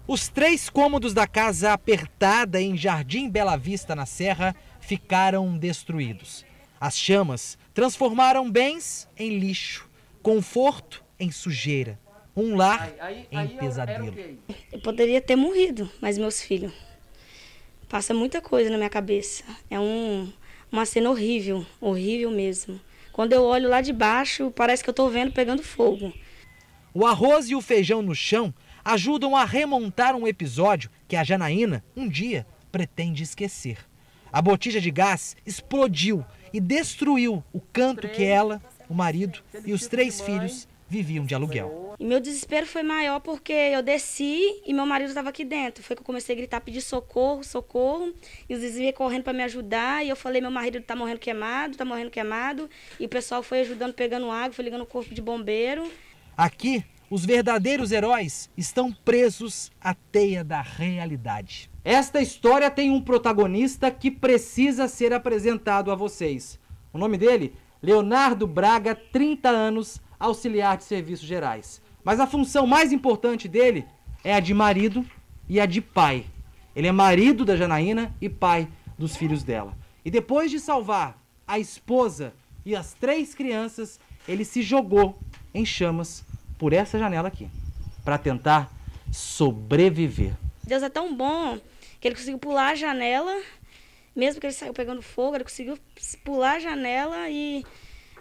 Os 3 cômodos da casa apertada em Jardim Bela Vista, na Serra, ficaram destruídos. As chamas transformaram bens em lixo, conforto em sujeira, um lar em pesadelo.
Eu poderia ter morrido, mas meus filhos, passa muita coisa na minha cabeça. É uma cena horrível, horrível mesmo. Quando eu olho lá de baixo, parece que eu estou vendo pegando fogo.
O arroz e o feijão no chão ajudam a remontar um episódio que a Janaína, um dia, pretende esquecer. A botija de gás explodiu e destruiu o canto que ela, o marido e os 3 filhos viviam de aluguel.
E meu desespero foi maior porque eu desci e meu marido estava aqui dentro. Foi que eu comecei a gritar, pedir socorro, socorro. E os vizinhos iam correndo para me ajudar. E eu falei, meu marido está morrendo queimado, está morrendo queimado. E o pessoal foi ajudando, pegando água, foi ligando o corpo de bombeiro.
Aqui, os verdadeiros heróis estão presos à teia da realidade. Esta história tem um protagonista que precisa ser apresentado a vocês. O nome dele, Leonardo Braga, 30 anos, auxiliar de serviços gerais. Mas a função mais importante dele é a de marido e a de pai. Ele é marido da Janaína e pai dos filhos dela. E depois de salvar a esposa e as 3 crianças, ele se jogou em chamas por essa janela aqui, para tentar sobreviver.
Deus é tão bom que ele conseguiu pular a janela, mesmo que ele saiu pegando fogo, ele conseguiu pular a janela e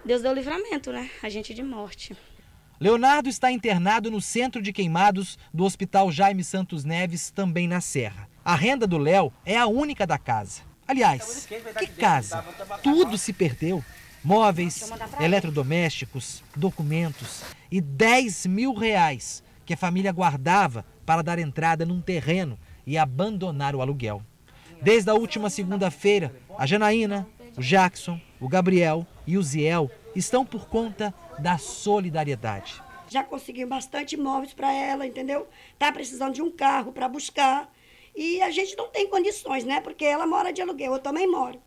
Deus deu livramento, né? A gente de morte.
Leonardo está internado no Centro de Queimados do Hospital Jaime Santos Neves, também na Serra. A renda do Léo é a única da casa. Aliás, que casa? Tudo se perdeu. Móveis, eletrodomésticos, documentos e R$10 mil que a família guardava para dar entrada num terreno e abandonar o aluguel. Desde a última segunda-feira, a Janaína, o Jackson, o Gabriel e o Ziel estão por conta da solidariedade.
Já consegui bastante imóveis para ela, entendeu? Tá precisando de um carro para buscar e a gente não tem condições, né? Porque ela mora de aluguel, eu também moro.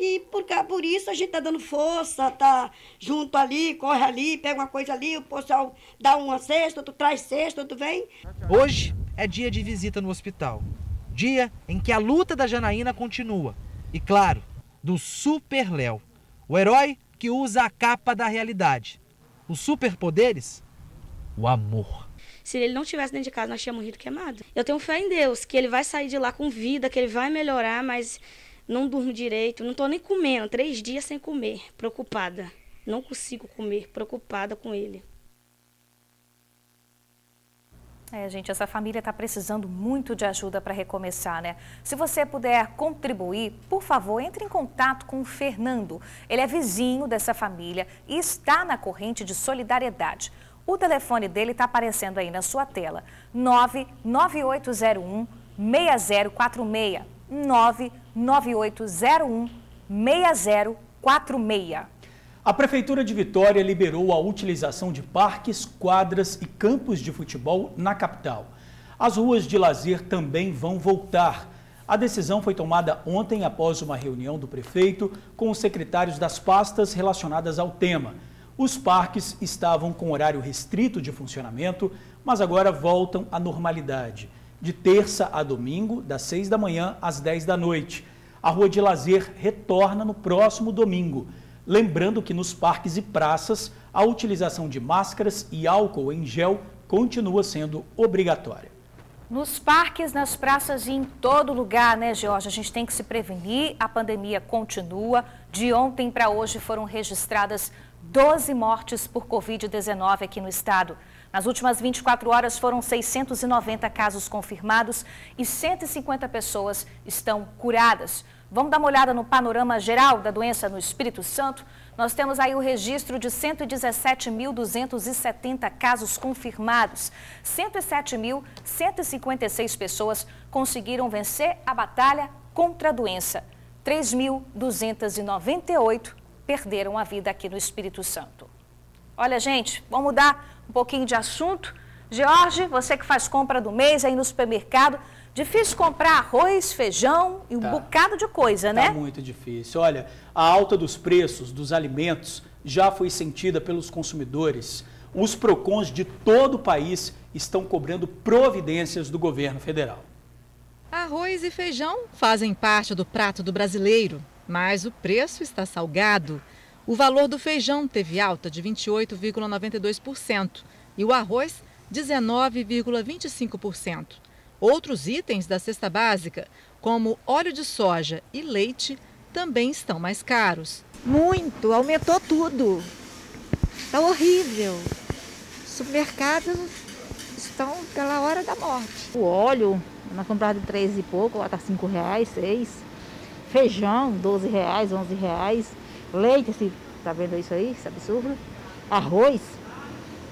E por isso a gente tá dando força, tá junto ali, corre ali, pega uma coisa ali, o pessoal dá uma cesta, tu traz cesta, tu vem.
Hoje é dia de visita no hospital. Dia em que a luta da Janaína continua. E claro, do Super Léo, o herói que usa a capa da realidade. Os superpoderes? O amor.
Se ele não estivesse dentro de casa, nós tínhamos morrido queimado. Eu tenho fé em Deus, que ele vai sair de lá com vida, que ele vai melhorar, mas não durmo direito, não estou nem comendo, 3 dias sem comer, preocupada. Não consigo comer, preocupada com ele.
Gente, essa família está precisando muito de ajuda para recomeçar, né? Se você puder contribuir, por favor, entre em contato com o Fernando. Ele é vizinho dessa família e está na corrente de solidariedade. O telefone dele está aparecendo aí na sua tela, 99801-6046, 99801-6046.
A Prefeitura de Vitória liberou a utilização de parques, quadras e campos de futebol na capital. As ruas de lazer também vão voltar. A decisão foi tomada ontem após uma reunião do prefeito com os secretários das pastas relacionadas ao tema. Os parques estavam com horário restrito de funcionamento, mas agora voltam à normalidade, de terça a domingo, das 6 da manhã às 10 da noite. A rua de lazer retorna no próximo domingo. Lembrando que nos parques e praças, a utilização de máscaras e álcool em gel continua sendo obrigatória.
Nos parques, nas praças e em todo lugar, né, Georgia? A gente tem que se prevenir, a pandemia continua. De ontem para hoje foram registradas 12 mortes por Covid-19 aqui no estado. Nas últimas 24 horas foram 690 casos confirmados e 150 pessoas estão curadas. Vamos dar uma olhada no panorama geral da doença no Espírito Santo? Nós temos aí o registro de 117.270 casos confirmados. 107.156 pessoas conseguiram vencer a batalha contra a doença. 3.298 perderam a vida aqui no Espírito Santo. Olha, gente, vamos mudar um pouquinho de assunto. George, você que faz compra do mês aí no supermercado, Difícil comprar arroz, feijão e um bocado de coisa, né?
Tá muito difícil. Olha, a alta dos preços dos alimentos já foi sentida pelos consumidores. Os PROCONs de todo o país estão cobrando providências do governo federal.
Arroz e feijão fazem parte do prato do brasileiro, mas o preço está salgado. O valor do feijão teve alta de 28,92% e o arroz 19,25%. Outros itens da cesta básica, como óleo de soja e leite, também estão mais caros.
Muito, aumentou tudo. Está horrível. Os supermercados estão pela hora da morte. O óleo, nós compramos de 3 e pouco, lá está R$5, 6. Feijão, R$12, R$11. Leite, você está vendo isso aí? Esse absurdo. Arroz,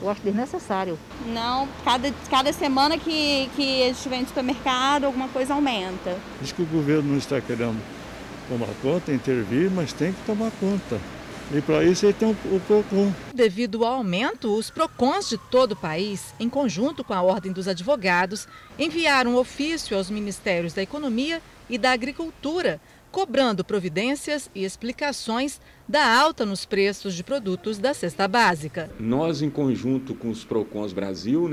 eu acho desnecessário.
Não, cada semana que estiver no supermercado, alguma coisa aumenta.
Diz que o governo não está querendo tomar conta, intervir, mas tem que tomar conta. E para isso ele tem o PROCON.
Devido ao aumento, os PROCONs de todo o país, em conjunto com a Ordem dos Advogados, enviaram um ofício aos Ministérios da Economia e da Agricultura, cobrando providências e explicações da alta nos preços de produtos da cesta básica.
Nós, em conjunto com os PROCONs Brasil,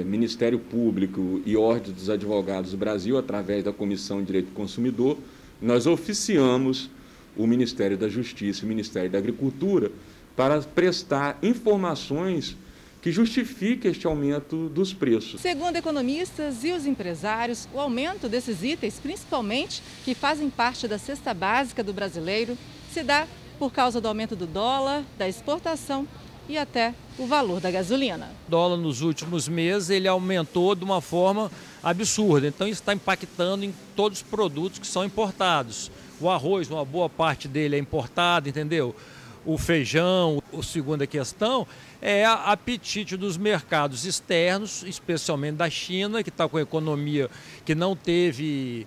Ministério Público e Ordem dos Advogados do Brasil, através da Comissão de Direito do Consumidor, nós oficiamos o Ministério da Justiça e o Ministério da Agricultura para prestar informações que justifique este aumento dos preços.
Segundo economistas e os empresários, o aumento desses itens, principalmente que fazem parte da cesta básica do brasileiro, se dá por causa do aumento do dólar, da exportação e até o valor da gasolina.
O dólar nos últimos meses ele aumentou de uma forma absurda, então isso está impactando em todos os produtos que são importados. O arroz, uma boa parte dele é importado, entendeu? O feijão, a segunda questão é o apetite dos mercados externos, especialmente da China, que está com a economia que não teve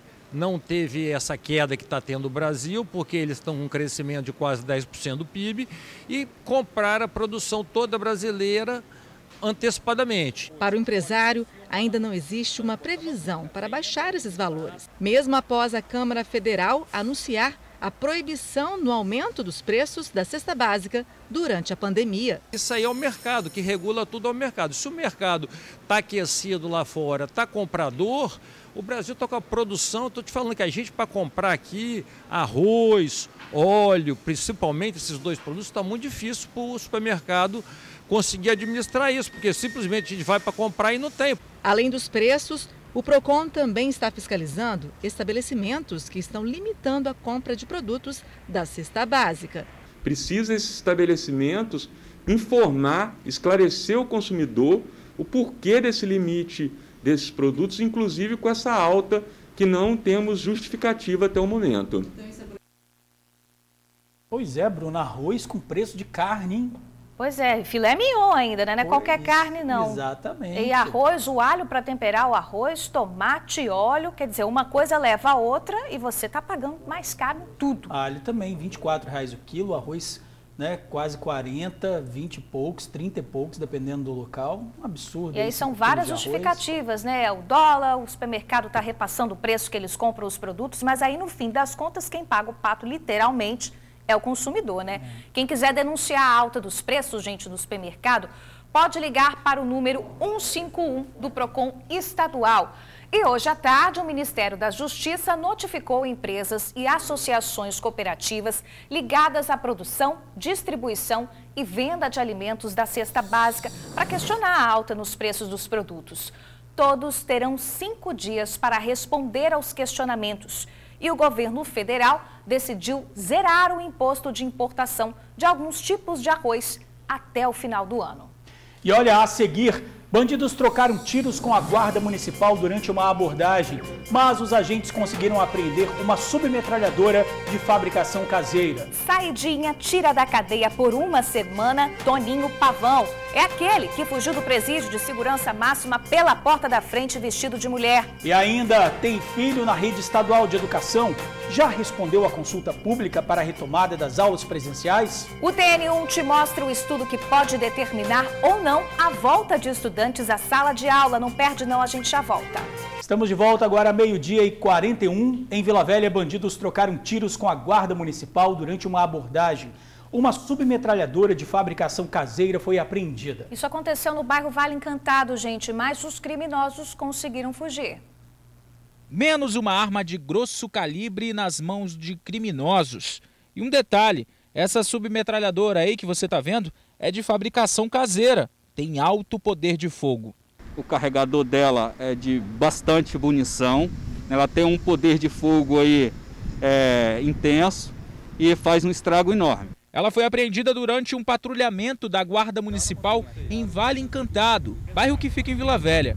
essa queda que está tendo o Brasil, porque eles estão com um crescimento de quase 10% do PIB, e comprar a produção toda brasileira antecipadamente.
Para o empresário, ainda não existe uma previsão para baixar esses valores, mesmo após a Câmara Federal anunciar a proibição no aumento dos preços da cesta básica durante a pandemia.
Isso aí é o mercado, que regula tudo ao mercado. Se o mercado está aquecido lá fora, está comprador, o Brasil está com a produção. Estou te falando que a gente, para comprar aqui arroz, óleo, principalmente esses dois produtos, está muito difícil para o supermercado conseguir administrar isso, porque simplesmente a gente vai para comprar e não tem.
Além dos preços, o PROCON também está fiscalizando estabelecimentos que estão limitando a compra de produtos da cesta básica.
Precisa esses estabelecimentos informar, esclarecer o consumidor o porquê desse limite desses produtos, inclusive com essa alta que não temos justificativa até o momento.
Pois é, Bruno, arroz com preço de carne, hein?
Pois é, filé mignon ainda, né? Não é qualquer carne, não.
Exatamente.
E arroz, o alho para temperar o arroz, tomate, óleo, quer dizer, uma coisa leva a outra e você está pagando mais caro em tudo.
Alho também, R$24 o quilo, arroz, né, quase 40, 20 e poucos, 30 e poucos, dependendo do local. Um absurdo.
E aí são várias justificativas, né? O dólar, o supermercado está repassando o preço que eles compram os produtos, mas aí no fim das contas quem paga o pato literalmente é o consumidor, né? Quem quiser denunciar a alta dos preços, gente, do supermercado, pode ligar para o número 151 do PROCON estadual. E hoje à tarde, o Ministério da Justiça notificou empresas e associações cooperativas ligadas à produção, distribuição e venda de alimentos da cesta básica para questionar a alta nos preços dos produtos. Todos terão 5 dias para responder aos questionamentos. E o governo federal decidiu zerar o imposto de importação de alguns tipos de arroz até o final do ano.
E olha, a seguir, bandidos trocaram tiros com a guarda municipal durante uma abordagem, mas os agentes conseguiram apreender uma submetralhadora de fabricação caseira.
Saidinha tira da cadeia por uma semana Toninho Pavão. É aquele que fugiu do presídio de segurança máxima pela porta da frente vestido de mulher.
E ainda tem filho na rede estadual de educação? Já respondeu à consulta pública para a retomada das aulas presenciais?
O TN1 te mostra o estudo que pode determinar ou não a volta de estudantes à sala de aula. Não perde não, a gente já volta.
Estamos de volta agora a 12h41. Em Vila Velha, bandidos trocaram tiros com a guarda municipal durante uma abordagem. Uma submetralhadora de fabricação caseira foi apreendida.
Isso aconteceu no bairro Vale Encantado, gente, mas os criminosos conseguiram fugir.
Menos uma arma de grosso calibre nas mãos de criminosos. E um detalhe, essa submetralhadora aí que você está vendo é de fabricação caseira, tem alto poder de fogo.
O carregador dela é de bastante munição, ela tem um poder de fogo aí intenso e faz um estrago enorme.
Ela foi apreendida durante um patrulhamento da Guarda Municipal em Vale Encantado, bairro que fica em Vila Velha.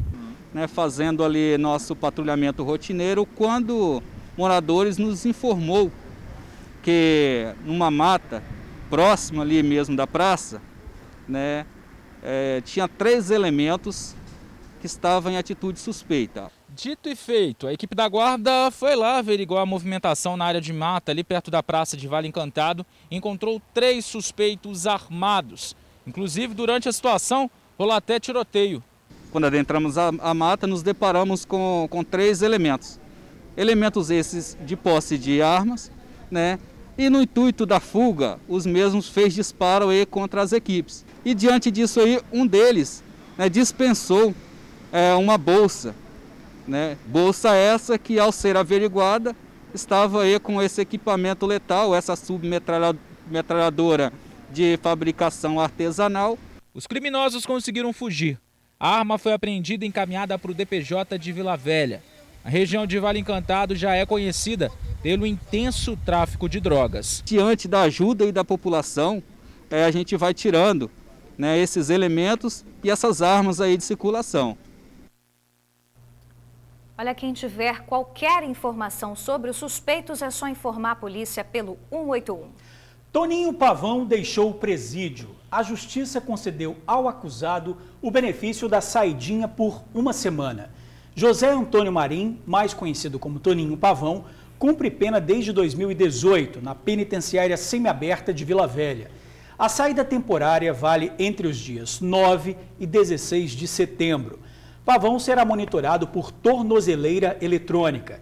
Fazendo ali nosso patrulhamento rotineiro, quando moradores nos informou que numa mata próxima ali mesmo da praça, tinha 3 elementos que estavam em atitude suspeita.
Dito e feito, a equipe da guarda foi lá averiguar a movimentação na área de mata, ali perto da praça de Vale Encantado, e encontrou 3 suspeitos armados. Inclusive, durante a situação, rolou até tiroteio.
Quando adentramos a mata, nos deparamos com 3 elementos. Elementos esses de posse de armas, e no intuito da fuga, os mesmos fez disparo aí contra as equipes. E diante disso aí, um deles dispensou uma bolsa. Bolsa essa que, ao ser averiguada, estava aí com esse equipamento letal, essa submetralhadora de fabricação artesanal.
Os criminosos conseguiram fugir. A arma foi apreendida e encaminhada para o DPJ de Vila Velha. A região de Vale Encantado já é conhecida pelo intenso tráfico de drogas.
Diante da ajuda e da população, a gente vai tirando esses elementos e essas armas aí de circulação.
Olha, quem tiver qualquer informação sobre os suspeitos é só informar a polícia pelo 181.
Toninho Pavão deixou o presídio. A justiça concedeu ao acusado o benefício da saidinha por uma semana. José Antônio Marim, mais conhecido como Toninho Pavão, cumpre pena desde 2018 na penitenciária semiaberta de Vila Velha. A saída temporária vale entre os dias 9 e 16 de setembro. Pavão será monitorado por tornozeleira eletrônica.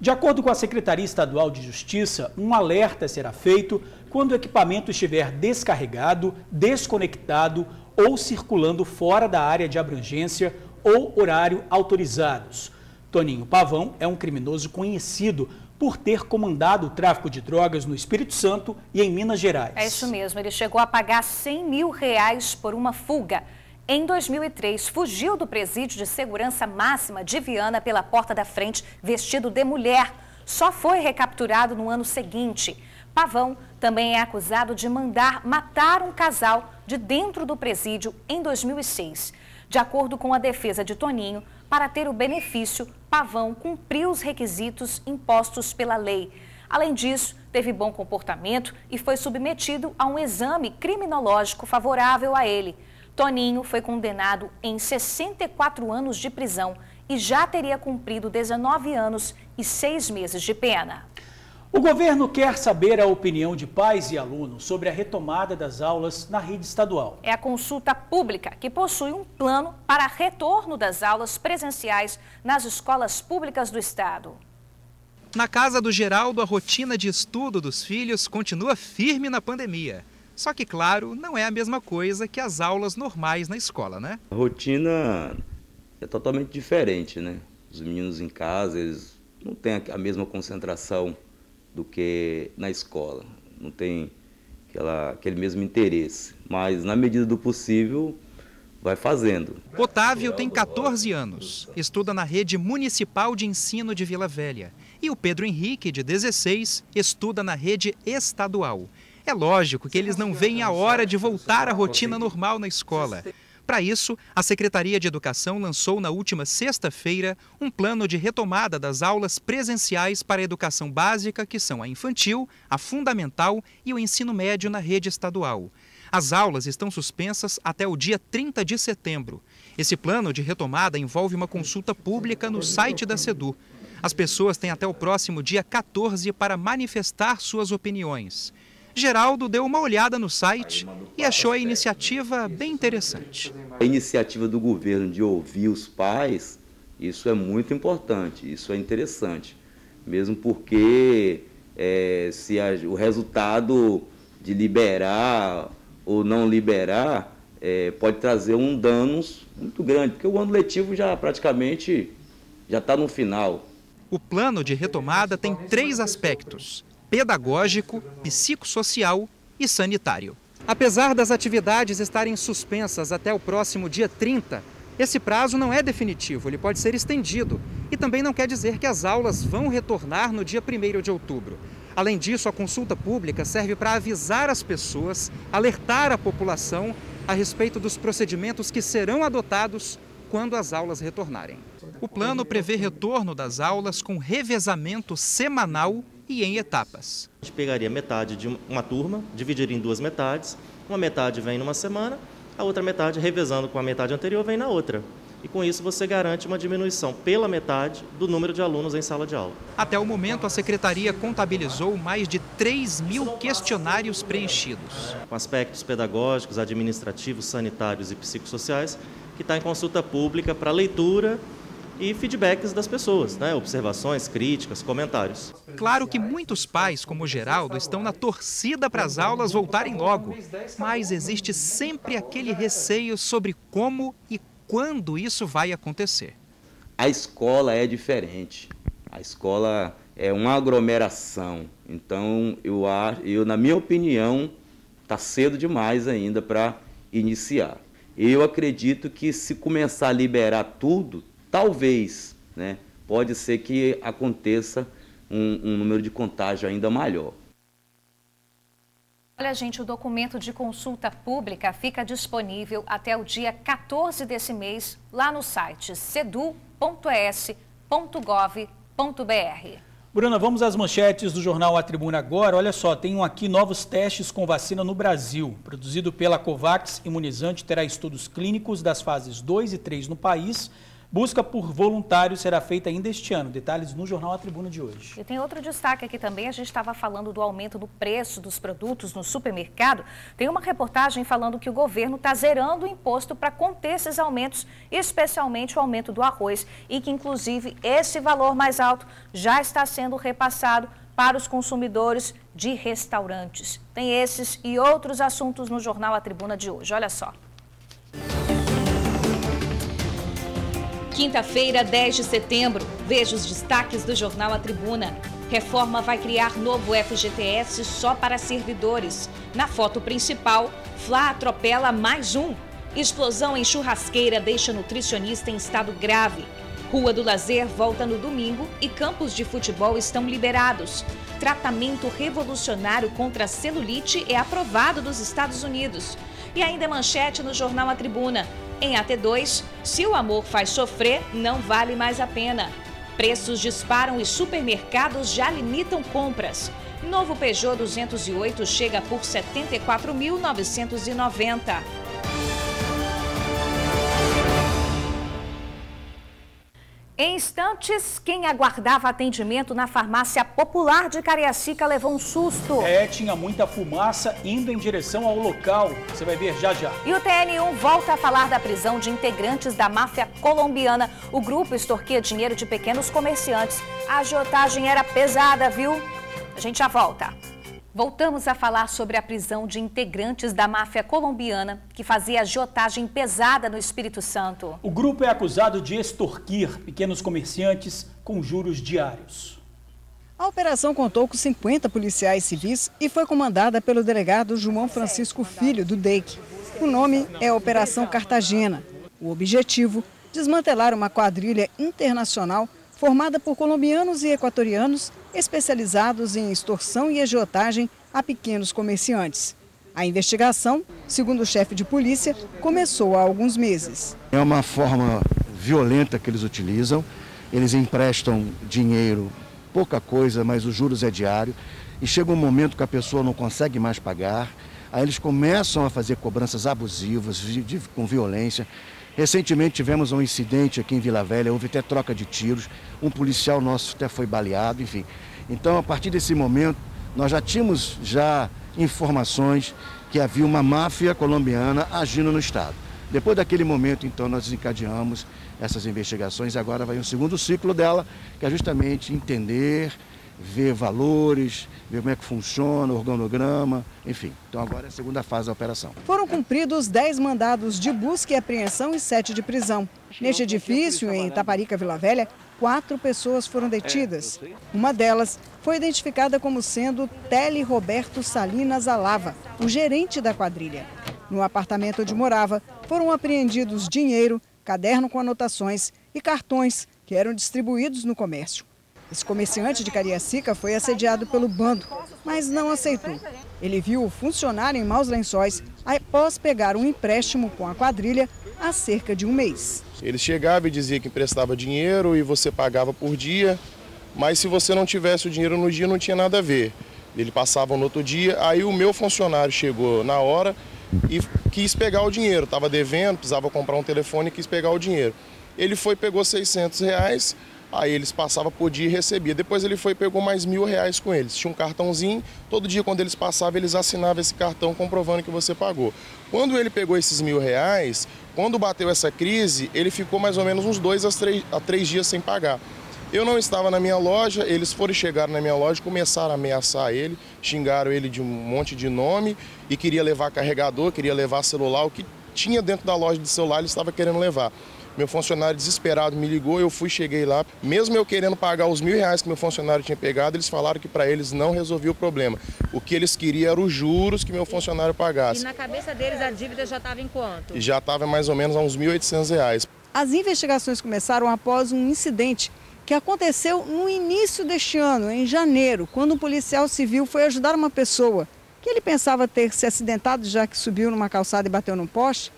De acordo com a Secretaria Estadual de Justiça, um alerta será feito quando o equipamento estiver descarregado, desconectado ou circulando fora da área de abrangência ou horário autorizados. Toninho Pavão é um criminoso conhecido por ter comandado o tráfico de drogas no Espírito Santo e em Minas Gerais.
É isso mesmo, ele chegou a pagar R$100 mil por uma fuga. Em 2003, fugiu do presídio de segurança máxima de Viana pela porta da frente, vestido de mulher. Só foi recapturado no ano seguinte. Pavão também é acusado de mandar matar um casal de dentro do presídio em 2006. De acordo com a defesa de Toninho, para ter o benefício, Pavão cumpriu os requisitos impostos pela lei. Além disso, teve bom comportamento e foi submetido a um exame criminológico favorável a ele. Toninho foi condenado em 64 anos de prisão e já teria cumprido 19 anos e 6 meses de pena.
O governo quer saber a opinião de pais e alunos sobre a retomada das aulas na rede estadual.
É a consulta pública que possui um plano para retorno das aulas presenciais nas escolas públicas do estado.
Na casa do Geraldo, a rotina de estudo dos filhos continua firme na pandemia. Só que, claro, não é a mesma coisa que as aulas normais na escola, né?
A rotina é totalmente diferente, né? Os meninos em casa, eles não têm a mesma concentração do que na escola. Não tem aquele mesmo interesse. Mas, na medida do possível, vai fazendo.
Otávio tem 14 anos, estuda na rede municipal de ensino de Vila Velha. E o Pedro Henrique, de 16, estuda na rede estadual. É lógico que eles não veem a hora de voltar à rotina normal na escola. Para isso, a Secretaria de Educação lançou na última sexta-feira um plano de retomada das aulas presenciais para a educação básica, que são a infantil, a fundamental e o ensino médio na rede estadual. As aulas estão suspensas até o dia 30 de setembro. Esse plano de retomada envolve uma consulta pública no site da SEDU. As pessoas têm até o próximo dia 14 para manifestar suas opiniões. Geraldo deu uma olhada no site e achou a iniciativa bem interessante.
A iniciativa do governo de ouvir os pais Isso é muito importante, isso é interessante, mesmo porque o resultado de liberar ou não liberar pode trazer um danos muito grande, porque o ano letivo já praticamente já está no final.
O plano de retomada tem 3 aspectos: pedagógico, psicossocial e sanitário. Apesar das atividades estarem suspensas até o próximo dia 30, esse prazo não é definitivo, ele pode ser estendido. E também não quer dizer que as aulas vão retornar no dia 1º de outubro. Além disso, a consulta pública serve para avisar as pessoas, alertar a população a respeito dos procedimentos que serão adotados quando as aulas retornarem. O plano prevê retorno das aulas com revezamento semanal e em etapas.
A gente pegaria metade de uma turma, dividiria em 2 metades, uma metade vem numa semana, a outra metade, revezando com a metade anterior, vem na outra. E com isso você garante uma diminuição pela metade do número de alunos em sala de aula.
Até o momento, a Secretaria contabilizou mais de 3.000 questionários preenchidos.
Com aspectos pedagógicos, administrativos, sanitários e psicossociais, que está em consulta pública para leitura e feedbacks das pessoas, né? Observações, críticas, comentários.
Claro que muitos pais, como o Geraldo, estão na torcida para as aulas voltarem logo, mas existe sempre aquele receio sobre como e quando isso vai acontecer.
A escola é diferente, a escola é uma aglomeração, então na minha opinião, está cedo demais ainda para iniciar. Eu acredito que se começar a liberar tudo, talvez, né, pode ser que aconteça um número de contágio ainda maior.
Olha, gente, o documento de consulta pública fica disponível até o dia 14 desse mês lá no site sedu.es.gov.br.
Bruna, vamos às manchetes do jornal A Tribuna agora. Olha só, tem aqui novos testes com vacina no Brasil. Produzido pela Covax, imunizante terá estudos clínicos das fases 2 e 3 no país. Busca por voluntários será feita ainda este ano. Detalhes no jornal A Tribuna de hoje.
E tem outro destaque aqui também. A gente estava falando do aumento do preço dos produtos no supermercado. Tem uma reportagem falando que o governo está zerando o imposto para conter esses aumentos, especialmente o aumento do arroz. E que, inclusive, esse valor mais alto já está sendo repassado para os consumidores de restaurantes. Tem esses e outros assuntos no jornal A Tribuna de hoje. Olha só. Quinta-feira, 10 de setembro, veja os destaques do jornal A Tribuna. Reforma vai criar novo FGTS só para servidores. Na foto principal, Flá atropela mais um. Explosão em churrasqueira deixa nutricionista em estado grave. Rua do Lazer volta no domingo e campos de futebol estão liberados. Tratamento revolucionário contra a celulite é aprovado dos Estados Unidos. E ainda manchete no jornal A Tribuna. Em AT2, se o amor faz sofrer, não vale mais a pena. Preços disparam e supermercados já limitam compras. Novo Peugeot 208 chega por R$ 74.990. Em instantes, quem aguardava atendimento na farmácia popular de Cariacica levou um susto.
Tinha muita fumaça indo em direção ao local. Você vai ver já já.
E o TN1 volta a falar da prisão de integrantes da máfia colombiana. O grupo extorquia dinheiro de pequenos comerciantes. A agiotagem era pesada, viu? A gente já volta. Voltamos a falar sobre a prisão de integrantes da máfia colombiana que fazia agiotagem pesada no Espírito Santo.
O grupo é acusado de extorquir pequenos comerciantes com juros diários.
A operação contou com 50 policiais civis e foi comandada pelo delegado João Francisco Filho, do DEIC. O nome é Operação Cartagena. O objetivo, desmantelar uma quadrilha internacional formada por colombianos e equatorianos especializados em extorsão e agiotagem a pequenos comerciantes. A investigação, segundo o chefe de polícia, começou há alguns meses.
É uma forma violenta que eles utilizam. Eles emprestam dinheiro, pouca coisa, mas os juros é diário. E chega um momento que a pessoa não consegue mais pagar. Aí eles começam a fazer cobranças abusivas, com violência. Recentemente tivemos um incidente aqui em Vila Velha, houve até troca de tiros, um policial nosso até foi baleado, enfim. Então, a partir desse momento, nós já tínhamos informações que havia uma máfia colombiana agindo no estado. Depois daquele momento, então, nós desencadeamos essas investigações. Agora vai um segundo ciclo dela, que é justamente entender, ver valores, ver como é que funciona, o organograma, enfim. Então agora é a segunda fase da operação.
Foram cumpridos 10 mandados de busca e apreensão e 7 de prisão. Neste edifício, em Itaparica, Vila Velha, 4 pessoas foram detidas. Uma delas foi identificada como sendo Tele Roberto Salinas Alava, o gerente da quadrilha. No apartamento onde morava, foram apreendidos dinheiro, caderno com anotações e cartões que eram distribuídos no comércio. Esse comerciante de Cariacica foi assediado pelo bando, mas não aceitou. Ele viu o funcionário em maus lençóis após pegar um empréstimo com a quadrilha há cerca de um mês.
Ele chegava e dizia que emprestava dinheiro e você pagava por dia, mas se você não tivesse o dinheiro no dia não tinha nada a ver. Ele passava no outro dia, aí o meu funcionário chegou na hora e quis pegar o dinheiro, estava devendo, precisava comprar um telefone e quis pegar o dinheiro. Ele foi, pegou R$600, aí eles passavam por dia e recebia. Depois ele foi e pegou mais R$1.000 com eles. Tinha um cartãozinho, todo dia quando eles passavam, eles assinavam esse cartão comprovando que você pagou. Quando ele pegou esses R$1.000, quando bateu essa crise, ele ficou mais ou menos uns 2 a 3 dias sem pagar. Eu não estava na minha loja, eles chegaram na minha loja, começaram a ameaçar ele, xingaram ele de um monte de nome e queria levar carregador, queria levar celular, o que tinha dentro da loja de celular ele estava querendo levar. Meu funcionário desesperado me ligou, eu cheguei lá, mesmo eu querendo pagar os R$1.000 que meu funcionário tinha pegado, eles falaram que para eles não resolvia o problema. O que eles queriam era os juros que meu funcionário pagasse.
E na cabeça deles a dívida já estava em quanto?
Já estava mais ou menos a uns R$1.800.
As investigações começaram após um incidente que aconteceu no início deste ano, em janeiro, quando um policial civil foi ajudar uma pessoa que ele pensava ter se acidentado, já que subiu numa calçada e bateu num poste,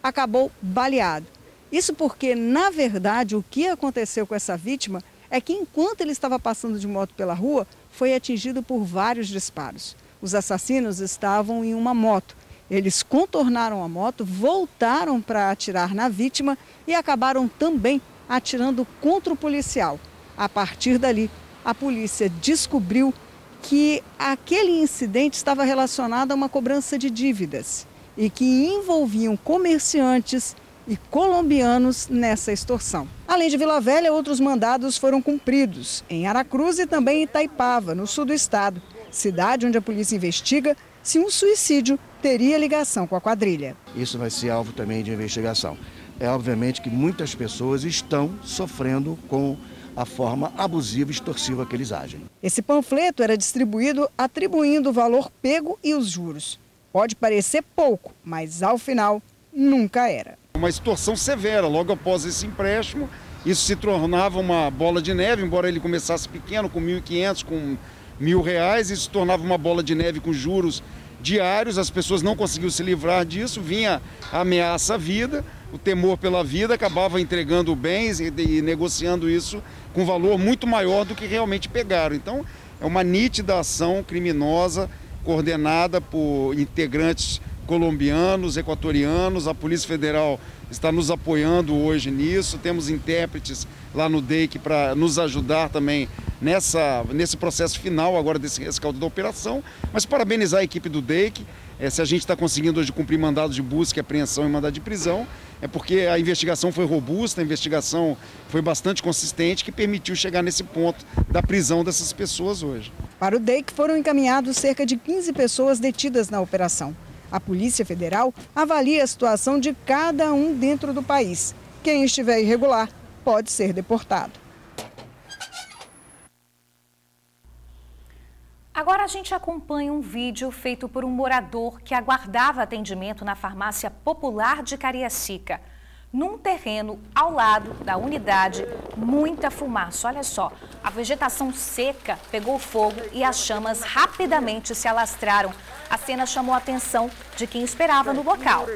acabou baleado. Isso porque, na verdade, o que aconteceu com essa vítima é que, enquanto ele estava passando de moto pela rua, foi atingido por vários disparos. Os assassinos estavam em uma moto. Eles contornaram a moto, voltaram para atirar na vítima e acabaram também atirando contra o policial. A partir dali, a polícia descobriu que aquele incidente estava relacionado a uma cobrança de dívidas e que envolviam comerciantes e colombianos nessa extorsão. Além de Vila Velha, outros mandados foram cumpridos em Aracruz e também em Itaipava, no sul do estado, cidade onde a polícia investiga se um suicídio teria ligação com a quadrilha.
Isso vai ser alvo também de investigação. É obviamente que muitas pessoas estão sofrendo com a forma abusiva e extorsiva que eles agem.
Esse panfleto era distribuído atribuindo o valor pego e os juros. Pode parecer pouco, mas ao final nunca era.
Uma extorsão severa, logo após esse empréstimo, isso se tornava uma bola de neve, embora ele começasse pequeno, com R$1.500, com R$1.000, isso se tornava uma bola de neve com juros diários, as pessoas não conseguiam se livrar disso, vinha a ameaça à vida, o temor pela vida, acabava entregando bens e negociando isso com valor muito maior do que realmente pegaram. Então, é uma nítida ação criminosa, coordenada por integrantes colombianos, equatorianos. A Polícia Federal está nos apoiando hoje nisso, temos intérpretes lá no DEIC para nos ajudar também nesse processo final agora desse rescaldo da operação, mas parabenizar a equipe do DEIC. Se a gente está conseguindo hoje cumprir mandados de busca, apreensão e mandado de prisão, é porque a investigação foi robusta, a investigação foi bastante consistente, que permitiu chegar nesse ponto da prisão dessas pessoas hoje.
Para o DEIC foram encaminhados cerca de 15 pessoas detidas na operação. A Polícia Federal avalia a situação de cada um dentro do país. Quem estiver irregular pode ser deportado.
Agora a gente acompanha um vídeo feito por um morador que aguardava atendimento na farmácia popular de Cariacica. Num terreno ao lado da unidade, muita fumaça. Olha só, a vegetação seca pegou fogo e as chamas rapidamente se alastraram. A cena chamou a atenção de quem esperava no local.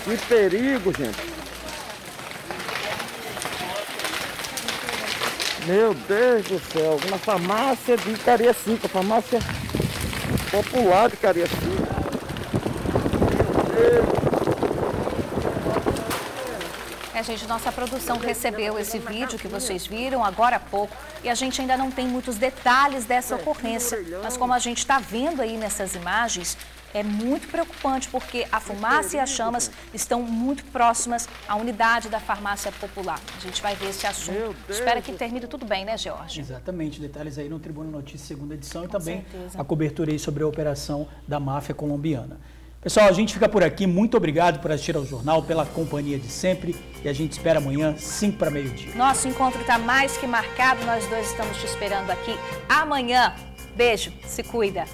Que perigo, gente. Meu Deus do céu, na farmácia de Cariacica, farmácia popular de Cariacica.
gente? Nossa produção recebeu esse vídeo que vocês viram agora há pouco e a gente ainda não tem muitos detalhes dessa ocorrência. Mas como a gente está vendo aí nessas imagens, é muito preocupante porque a fumaça e as chamas estão muito próximas à unidade da farmácia popular. A gente vai ver esse assunto. Espero que termine tudo bem, né, George?
Exatamente. Detalhes aí no Tribuna Notícias, segunda edição, e também a cobertura aí sobre a operação da máfia colombiana. Pessoal, a gente fica por aqui. Muito obrigado por assistir ao jornal, pela companhia de sempre. E a gente espera amanhã, 5 para meio-dia.
Nosso encontro está mais que marcado. Nós dois estamos te esperando aqui amanhã. Beijo, se cuida.